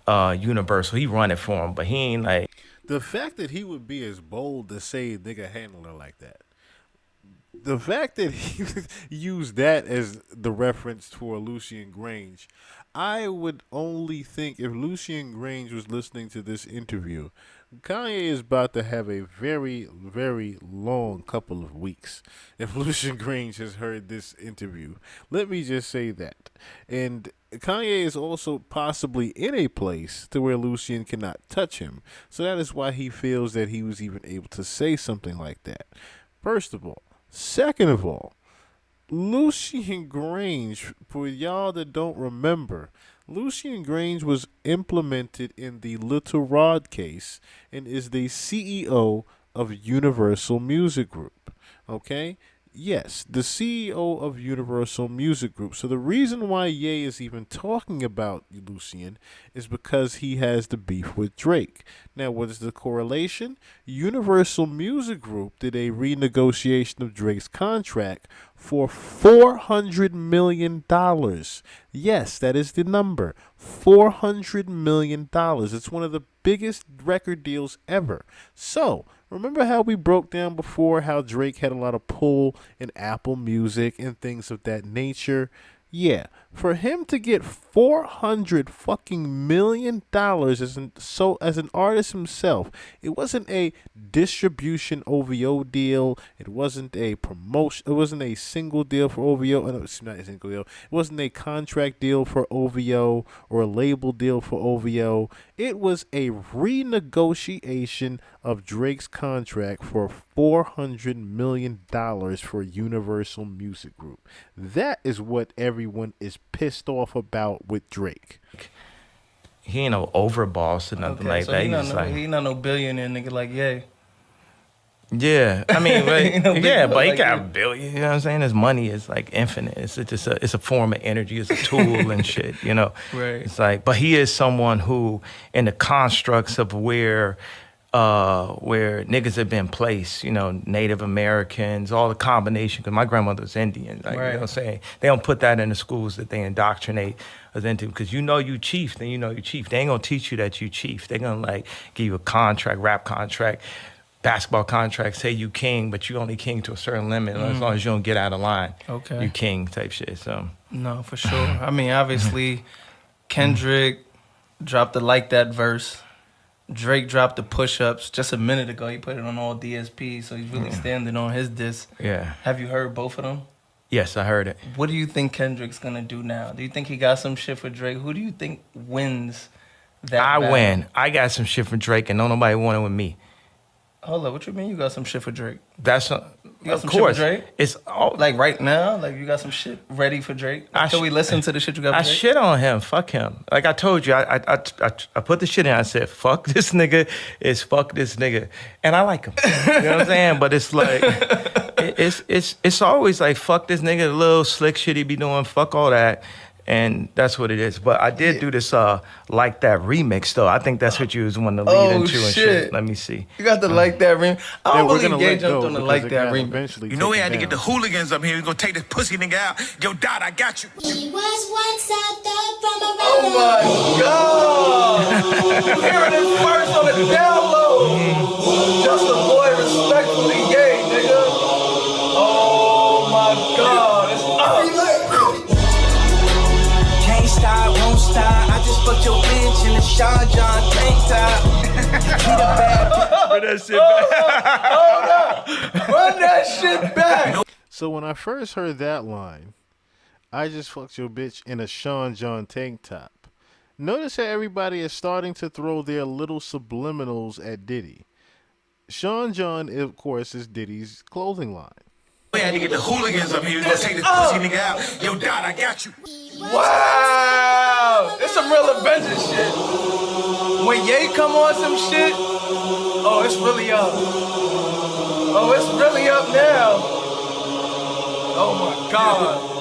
Universal. He run it for him, but he ain't like. The fact that he would be as bold to say nigga handler like that. The fact that he used that as the reference for Lucien Grange, I would only think if Lucien Grange was listening to this interview, Kanye is about to have a very, very long couple of weeks. If Lucian Grange has heard this interview, let me just say that. And Kanye is also possibly in a place to where Lucian cannot touch him. So that is why he feels that he was even able to say something like that. First of all. Second of all, Lucian Grange, for y'all that don't remember, Lucian Grange was implemented in the Little Rod case and is the CEO of Universal Music Group. Okay? Yes, the CEO of Universal Music Group. So the reason why Ye is even talking about Lucian is because he has the beef with Drake. Now, what is the correlation? Universal Music Group did a renegotiation of Drake's contract for $400 million. Yes, that is the number. $400 million. It's one of the biggest record deals ever. So, remember how we broke down before how Drake had a lot of pull in Apple Music and things of that nature? Yeah, for him to get $400 fucking million as an artist himself, it wasn't a distribution OVO deal. It wasn't a promotion. It wasn't a single deal for OVO. No, it's not a single deal. It wasn't a contract deal for OVO or a label deal for OVO. It was a renegotiation of Drake's contract for $400 million for Universal Music Group. That is what everyone is pissed off about with Drake. He ain't no overboss or nothing like so that. He not no billionaire nigga like Ye. Yeah, I mean, Ain't no big yeah, deal but he like got you. a billion. You know what I'm saying? His money is like infinite. It's just it's a form of energy. It's a tool and shit. You know, Right. It's like, but he is someone who, in the constructs of where niggas have been placed, you know, Native Americans, all the combination. Because my grandmother was Indian. Like, you know what I'm saying? They don't put that in the schools that they indoctrinate us into. Because you know you chief, then you know you chief. They ain't gonna teach you that you chief. They're gonna like give you a contract, rap contract, basketball contract, say you king, but you only king to a certain limit. As long as you don't get out of line, Okay. you king type shit. So No, for sure. I mean, obviously, Kendrick dropped the Like That verse. Drake dropped the push-ups just a minute ago. He put it on all DSPs, so he's really standing on his diss. yeah, Have you heard both of them? yes, I heard it. What do you think Kendrick's gonna do now? Do you think he got some shit for Drake? Who do you think wins that I battle? win. I got some shit from Drake, and don't nobody want it with me. Hold up, what you mean you got some shit for Drake? That's You got of some course. shit for Drake? It's all Like right now? Like you got some shit ready for Drake? Can we listen to the shit you got for I Drake? shit on him. Fuck him. Like I told you, I put the shit in. I said, fuck this nigga. Fuck this nigga. And I like him. You know what I'm saying? But it's like, it's always like, fuck this nigga, the little slick shit he be doing. Fuck all that. And that's what it is. But I did do this Like That remix though. I think that's what you was wanting to lead into and shit. shit. Let me see. You got the Like That remix. I don't we're believe gonna Ye let jumped go on the because Like it That got remix. eventually You know we taken had to get the down. hooligans up here. We're gonna take this pussy nigga out. Yo, Dot, I got you. He was once out there from a Oh my God! You hearing it first on the download. Just a boy respectfully gay, nigga. Oh my God! It's Can't stop, won't stop. I just fucked your bitch in a Sean John tank top. Treat a bad Put that shit back. Hold up! Run that shit back. So when I first heard that line, I just fucked your bitch in a Sean John tank top. Notice how everybody is starting to throw their little subliminals at Diddy. Sean John, of course, is Diddy's clothing line. We had to get the hooligans up here. We're gonna take this pussy nigga out. Yo, Dot, I got you. Wow! It's some real Avengers shit. When Ye come on some shit, oh, it's really up. Oh, it's really up now. Oh my God.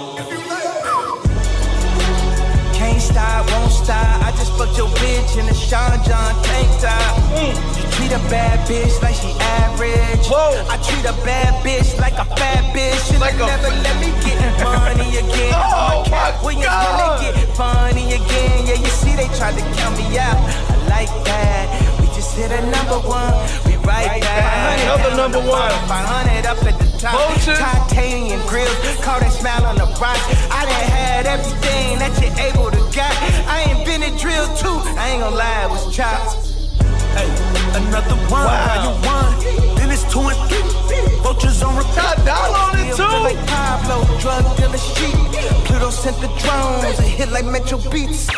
Can't stop, won't stop. I just fucked your bitch in a Sean John tank top. You treat a bad bitch like she average. I treat a bad bitch like a fat bitch. She'll never let me get money again. Oh my Williams God. when they get funny again. Yeah, you see they tried to count me out. I like that. We just hit a number one. We right back. Another number one. 500 up at the top. Vulture. Titanium grills. Call that smile on the rock. I done had everything that you're able to got. I invented drill too. I ain't gonna lie, it was chops. Hey. Another one, wow. You won. Then it's 2 and 3. Vultures on repeat. Download it too. Like Pablo, drug dealer sheep. Pluto sent the drones and hit like Metro Beats.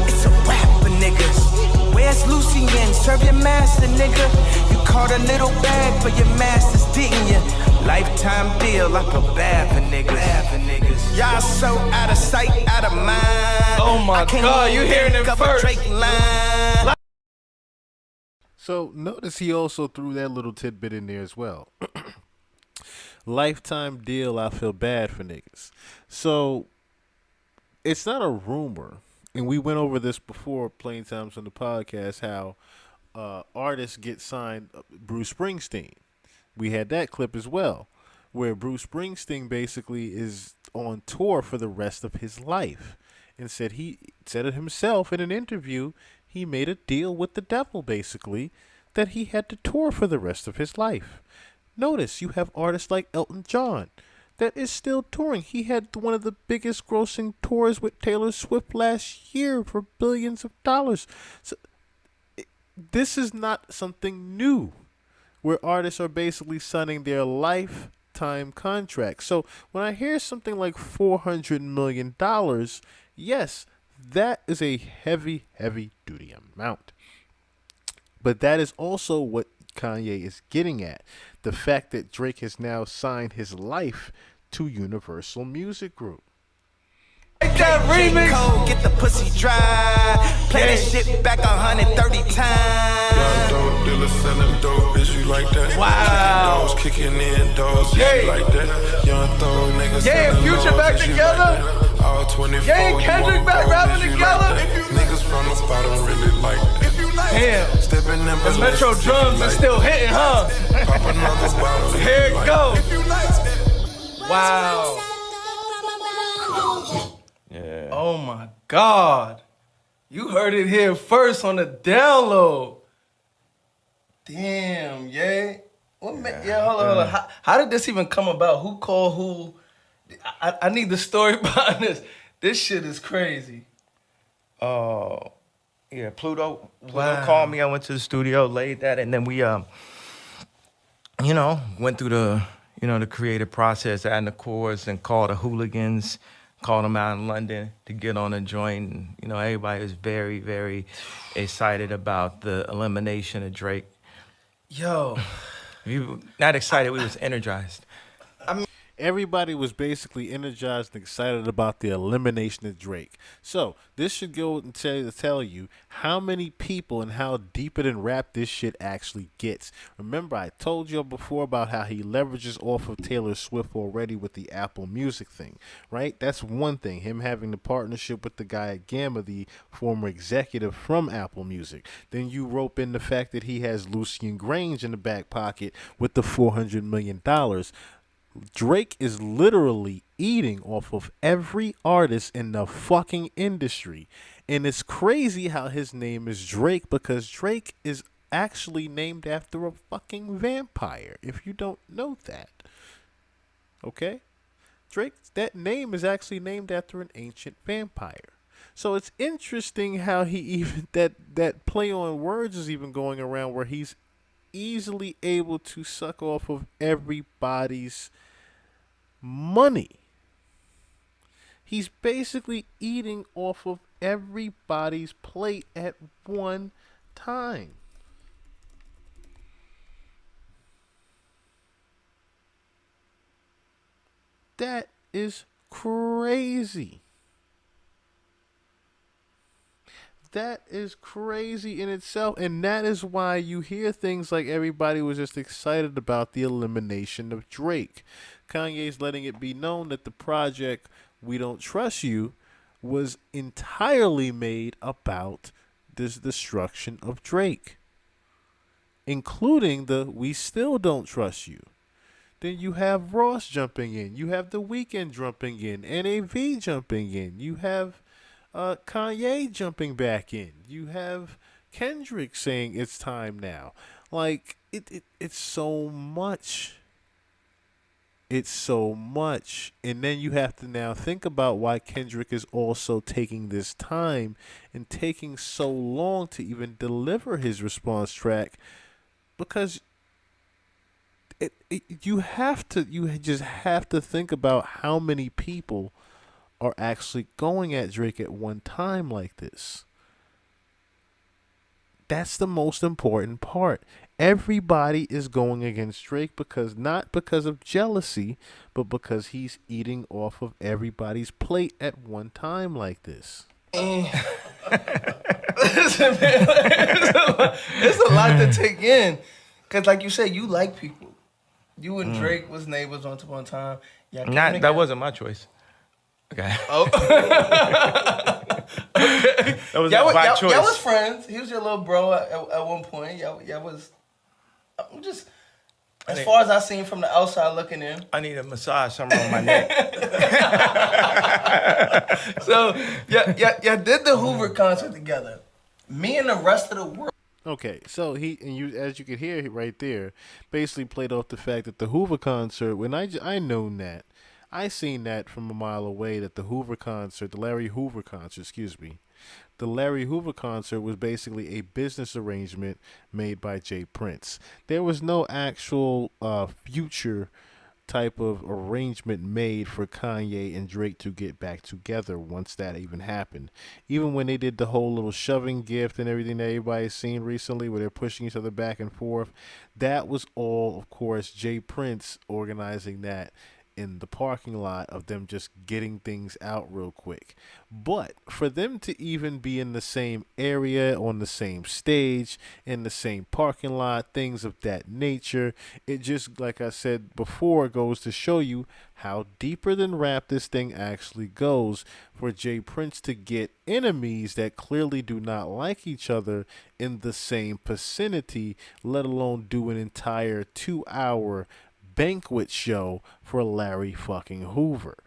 It's a rap for niggas. Where's Lucien? Serve your master, nigga. You caught a little bag for your masters, didn't you? Lifetime deal, I feel bad for niggas. Y'all so out of sight, out of mind. Oh my God, you hearing it first. So notice he also threw that little tidbit in there as well. Lifetime deal, I feel bad for niggas. So it's not a rumor, and we went over this before playing times on the podcast, how artists get signed. Bruce Springsteen, we had that clip as well, where Bruce Springsteen basically is on tour for the rest of his life, and said it himself in an interview. He made a deal with the devil, basically, that he had to tour for the rest of his life. Notice you have artists like Elton John that is still touring. He had one of the biggest grossing tours with Taylor Swift last year for billions of dollars. So this is not something new, where artists are basically signing their lifetime contracts. So when I hear something like $400 million, yes, that is a heavy, heavy duty amount. But that is also what Kanye is getting at. The fact that Drake has now signed his life to Universal Music Group. Take that remix. Cold, get the pussy dry. Play that shit back 130 times. Young dope dealer selling dope, is you like that? Wow. Dogs kicking in doors, is you like that? Young thug niggas selling Future doors, back is you together. Like that? All 24, Kendrick back rapping together. Niggas from the bottom really like that. Damn. Stepping in The Metro drums are still hitting, huh? Pop another bottle. Here it goes. Wow. Yeah. Oh my God. You heard it here first on the download. Damn, yeah. What hold on. How did this even come about? Who called who? I need the story behind this. This shit is crazy. Oh, yeah. Pluto called me. I went to the studio, laid that, and then we, went through the creative process, adding the chords, and called the hooligans, called them out in London to get on the joint. And, everybody was very, very excited about the elimination of Drake. Yo. We were not excited, we was energized. Everybody was basically energized and excited about the elimination of Drake. So this should go and tell you how many people and how deep it in rap this shit actually gets. Remember, I told you before about how he leverages off of Taylor Swift already with the Apple Music thing, right? That's one thing. Him having the partnership with the guy at Gamma, the former executive from Apple Music. Then you rope in the fact that he has Lucien Grange in the back pocket with the $400 million. Drake is literally eating off of every artist in the fucking industry. And it's crazy how his name is Drake, because Drake is actually named after a fucking vampire, if you don't know that. Okay? Drake, that name is actually named after an ancient vampire. So it's interesting how he even, that play on words is even going around, where he's easily able to suck off of everybody's money. He's basically eating off of everybody's plate at one time. That is crazy. That is crazy in itself, and that is why you hear things like everybody was just excited about the elimination of Drake. Kanye's letting it be known that the project We Don't Trust You was entirely made about this destruction of Drake, including the We Still Don't Trust You. Then you have Ross jumping in, you have The Weeknd jumping in, NAV jumping in, you have Kanye jumping back in. You have Kendrick saying it's time now. Like, it's so much. It's so much. And then you have to now think about why Kendrick is also taking this time and taking so long to even deliver his response track because you just have to think about how many people are actually going at Drake at one time like this. That's the most important part. Everybody is going against Drake because not because of jealousy, but because he's eating off of everybody's plate at one time like this. Listen, man, it's a lot to take in. Cause like you said, you like people. You and Drake was neighbors once upon a time. That wasn't my choice. Okay. Oh. Okay. That was my choice. Y'all was friends. He was your little bro at one point. Y'all was. I'm just. As far as I seen from the outside looking in. I need a massage somewhere on my neck. So, yeah, did the Hoover concert together. Me and the rest of the world. Okay, so as you can hear right there, basically played off the fact that the Hoover concert. When I known that, I seen that from a mile away that the Larry Hoover concert, the Larry Hoover concert was basically a business arrangement made by Jay Prince. There was no actual future type of arrangement made for Kanye and Drake to get back together once that even happened. Even when they did the whole little shoving gift and everything that everybody's seen recently where they're pushing each other back and forth, that was all, of course, Jay Prince organizing that in the parking lot of them just getting things out real quick. But for them to even be in the same area, on the same stage, in the same parking lot, things of that nature, it just, like I said before, goes to show you how deeper than rap this thing actually goes for Jay Prince to get enemies that clearly do not like each other in the same vicinity, let alone do an entire 2-hour banquet show for Larry fucking Hoover.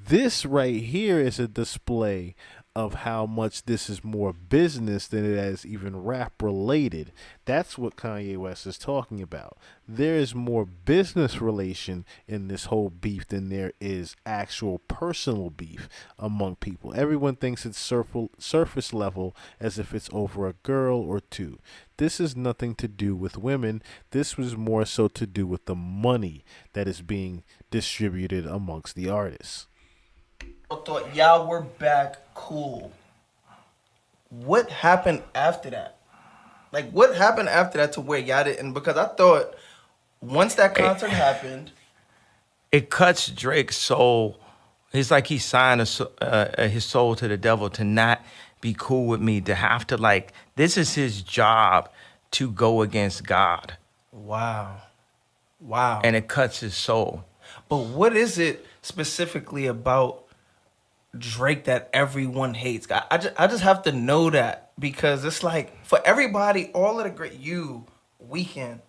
This right here is a display of how much this is more business than it is even rap related. That's what Kanye West is talking about. There is more business relation in this whole beef than there is actual personal beef among people. Everyone thinks it's surface level as if it's over a girl or two. This is nothing to do with women. This was more so to do with the money that is being distributed amongst the artists. I thought y'all were back cool. What happened after that? Like, what happened after that to where y'all didn't? Because I thought once that concert happened, it cuts Drake's soul. It's like he signed his soul to the devil to not be cool with me, to have to, like, this is his job to go against God. Wow. And it cuts his soul. But what is it specifically about Drake that everyone hates? I just have to know that, because it's like for everybody, all of the great, Weeknd,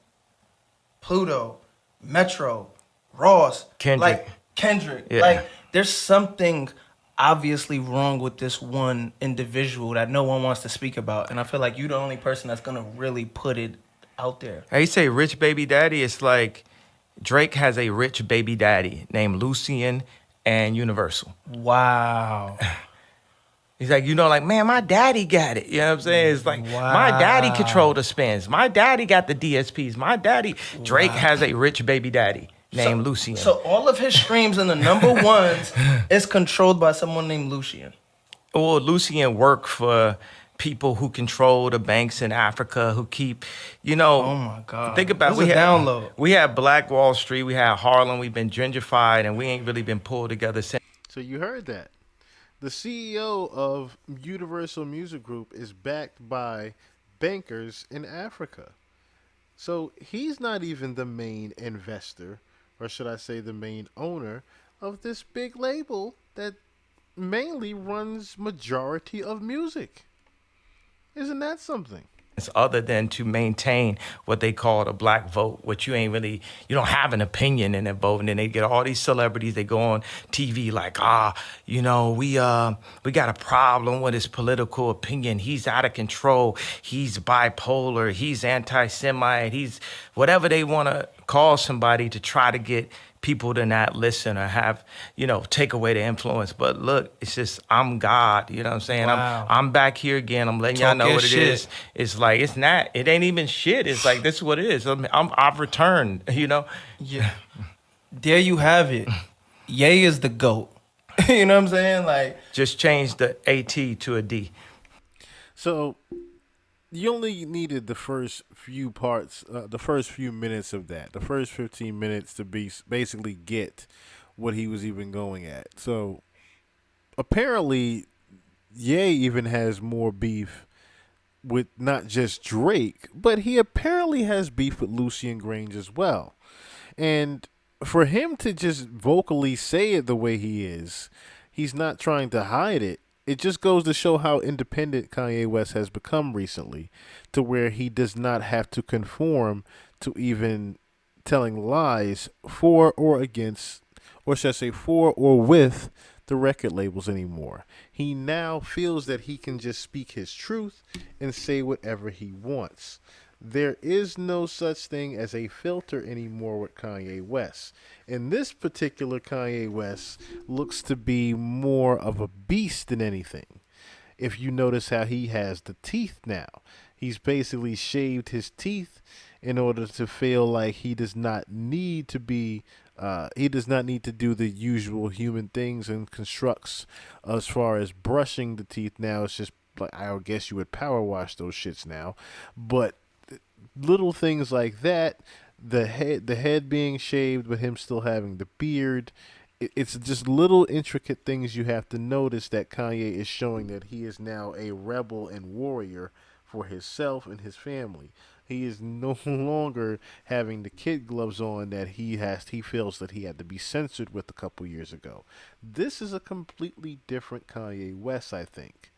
Pluto, Metro, Ross, Kendrick, Yeah. like there's something obviously wrong with this one individual that no one wants to speak about, and I feel like you're the only person that's gonna really put it out there. I say rich baby daddy. It's like Drake has a rich baby daddy named Lucian and Universal. Wow. He's like, like, man, my daddy got it. You know what I'm saying? It's like, my daddy controlled the spins. My daddy got the DSPs. My daddy. Drake has a rich baby daddy named Lucian. So all of his streams in the number ones is controlled by someone named Lucian. Well, Lucian worked for people who control the banks in Africa, who keep, Oh my God. Think about it. Download. We had Black Wall Street, we had Harlem, we've been gentrified, and we ain't really been pulled together since. So you heard that. The CEO of Universal Music Group is backed by bankers in Africa. So he's not even the main investor, or should I say the main owner of this big label that mainly runs majority of music. Isn't that something? Other than to maintain what they call the black vote, which you don't have an opinion in that vote. And then they get all these celebrities, they go on TV like, we got a problem with his political opinion. He's out of control. He's bipolar. He's anti-Semite. He's whatever they want to call somebody to try to get people to not listen or have, take away the influence. But look, it's just, I'm God, you know what I'm saying? Wow. I'm back here again. I'm letting y'all know what it shit. is. It's like, it ain't even shit. It's like, this is what it is. I've returned, Yeah. There you have it. Ye is the GOAT. You know what I'm saying? Like, just change the AT to a D. So you only needed the first few parts, the first few minutes of that, the first 15 minutes to basically get what he was even going at. So apparently, Ye even has more beef with not just Drake, but he apparently has beef with Lucian Grange as well. And for him to just vocally say it the way he is, he's not trying to hide it. It just goes to show how independent Kanye West has become recently, to where he does not have to conform to even telling lies for or against, or should I say, for or with the record labels anymore. He now feels that he can just speak his truth and say whatever he wants. There is no such thing as a filter anymore with Kanye West. And this particular Kanye West looks to be more of a beast than anything. If you notice how he has the teeth now, he's basically shaved his teeth in order to feel like he does not need to be he does not need to do the usual human things and constructs as far as brushing the teeth. Now it's just like, I guess you would power wash those shits now, but little things like that, the head being shaved but him still having the beard, it's just little intricate things you have to notice that Kanye is showing that he is now a rebel and warrior for himself and his family. He is no longer having the kid gloves on that he feels that he had to be censored with a couple years ago. This is a completely different Kanye West, I think.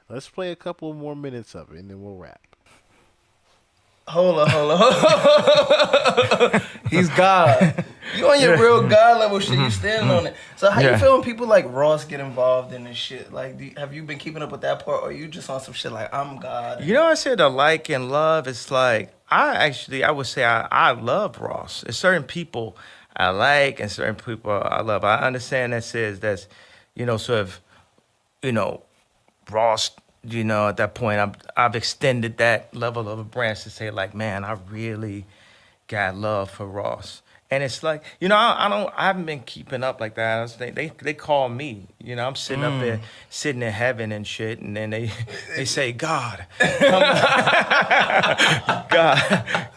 Let's play a couple more minutes of it and then we'll wrap. Hold on. He's God. You on your real God level shit. You standing on it. So how you feel when people like Ross get involved in this shit? Like, have you been keeping up with that part, or are you just on some shit like, I'm God? I said the like and love. It's like, I would say I love Ross. There's certain people I like and certain people I love. I understand that says that's, sort of, Ross, at that point, I've extended that level of a branch to say, like, man, I really got love for Ross. And it's like, I haven't been keeping up like that. They call me, I'm sitting up there, sitting in heaven and shit, and then they say, God,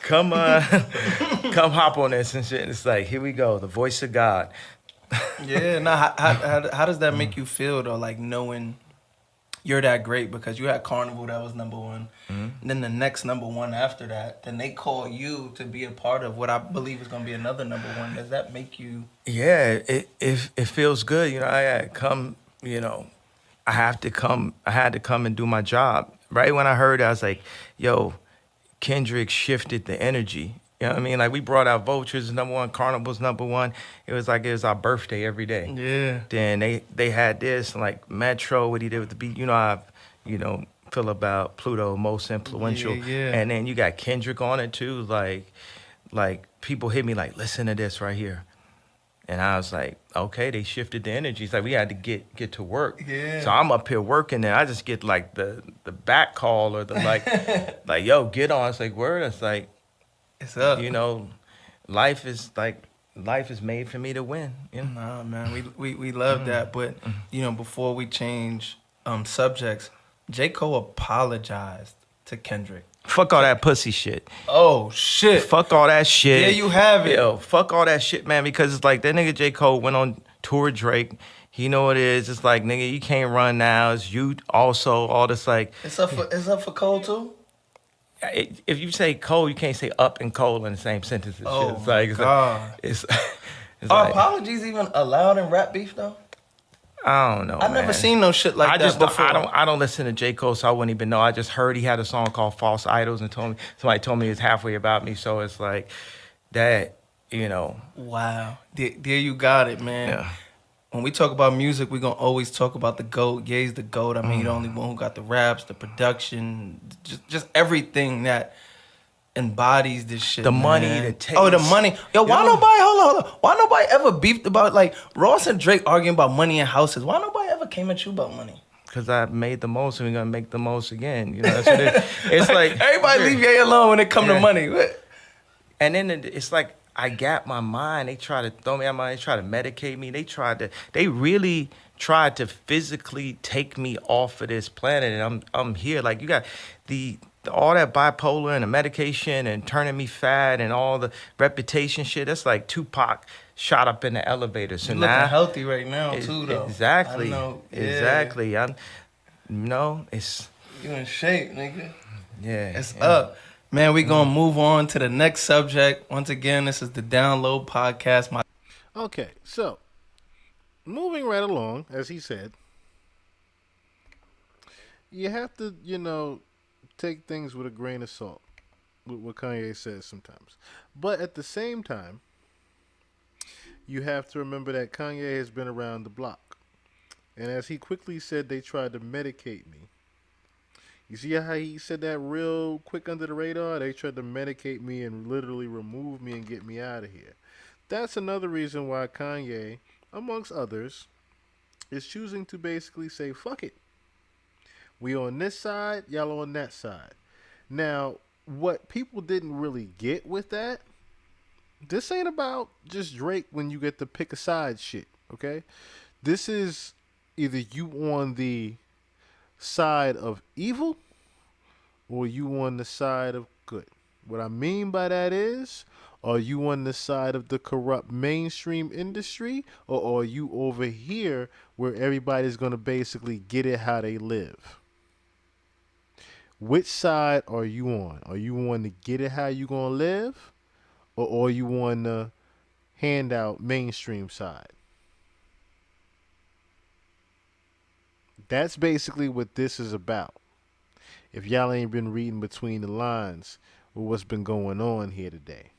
come hop on this and shit. And it's like, here we go, the voice of God. Yeah, how does that make you feel though? Like knowing you're that great, because you had Carnival that was number one. And then the next number one after that, then they call you to be a part of what I believe is going to be another number one. Does that make you? Yeah, it feels good. I had come, I had to come and do my job. Right when I heard it, I was like, yo, Kendrick shifted the energy. You know what I mean? Like, we brought out Vultures number one, Carnival's number one. It was like it was our birthday every day. Yeah. Then they had this, like Metro, what he did with the beat. I feel about Pluto, most influential. Yeah. And then you got Kendrick on it too. Like people hit me like, listen to this right here. And I was like, okay, they shifted the energy. It's like we had to get to work. Yeah. So I'm up here working, and I just get like the back call or the like, yo, get on. It's like, word. It's like, it's up. Life is made for me to win. Nah, man, we love that. But before we change subjects, J. Cole apologized to Kendrick. Fuck all that pussy shit. Oh shit. Fuck all that shit. There you have it. Yo, fuck all that shit, man. Because it's like that nigga J. Cole went on tour with Drake. He know what it is. It's like, nigga, you can't run now. It's you also. All this like. It's up for Cole too. If you say Cole, you can't say up and Cole in the same sentence. Oh, shit. It's like, God. It's Are like, apologies even allowed in rap beef though? I don't know. I've never seen no shit like that before. I don't listen to J. Cole, so I wouldn't even know. I just heard he had a song called False Idols, and somebody told me it's halfway about me. So it's like that, Wow. There you got it, man. Yeah. When we talk about music, we're going to always talk about the GOAT. Ye's the GOAT. I mean, the only one who got the raps, the production, just everything that embodies this shit. The money, man. the taste. Oh, the money. Yo, why Yo. nobody? Hold on. Why nobody ever beefed about like Ross and Drake arguing about money and houses? Why nobody ever came at you about money? Because I made the most and we're going to make the most again. You know, that's what it is. It's like everybody leave Ye alone when it come to money. And then it's like I got my mind. They try to throw me out my mind. They try to medicate me. They really tried to physically take me off of this planet. And I'm here. Like you got all that bipolar and the medication and turning me fat and all the reputation shit. That's like Tupac shot up in the elevator. So you now looking healthy right now too, though. Exactly. I know. Yeah. Exactly. It's you in shape, nigga. Yeah. It's up. Man, we gonna move on to the next subject. Once again, this is the Download Podcast. Okay, so moving right along, as he said, you have to, take things with a grain of salt, with what Kanye says sometimes. But at the same time, you have to remember that Kanye has been around the block. And as he quickly said, they tried to medicate me. You see how he said that real quick under the radar? They tried to medicate me and literally remove me and get me out of here. That's another reason why Kanye, amongst others, is choosing to basically say, fuck it. We on this side, y'all on that side. Now, what people didn't really get with that, this ain't about just Drake when you get to pick a side shit, okay? This is either you on the side of evil or you on the side of good. What I mean by that is, are you on the side of the corrupt mainstream industry, or are you over here where everybody's going to basically get it how they live? Which side are you on? Are you on the get it how you going to live, or are you on the handout mainstream side? That's basically what this is about. If y'all ain't been reading between the lines with what's been going on here today.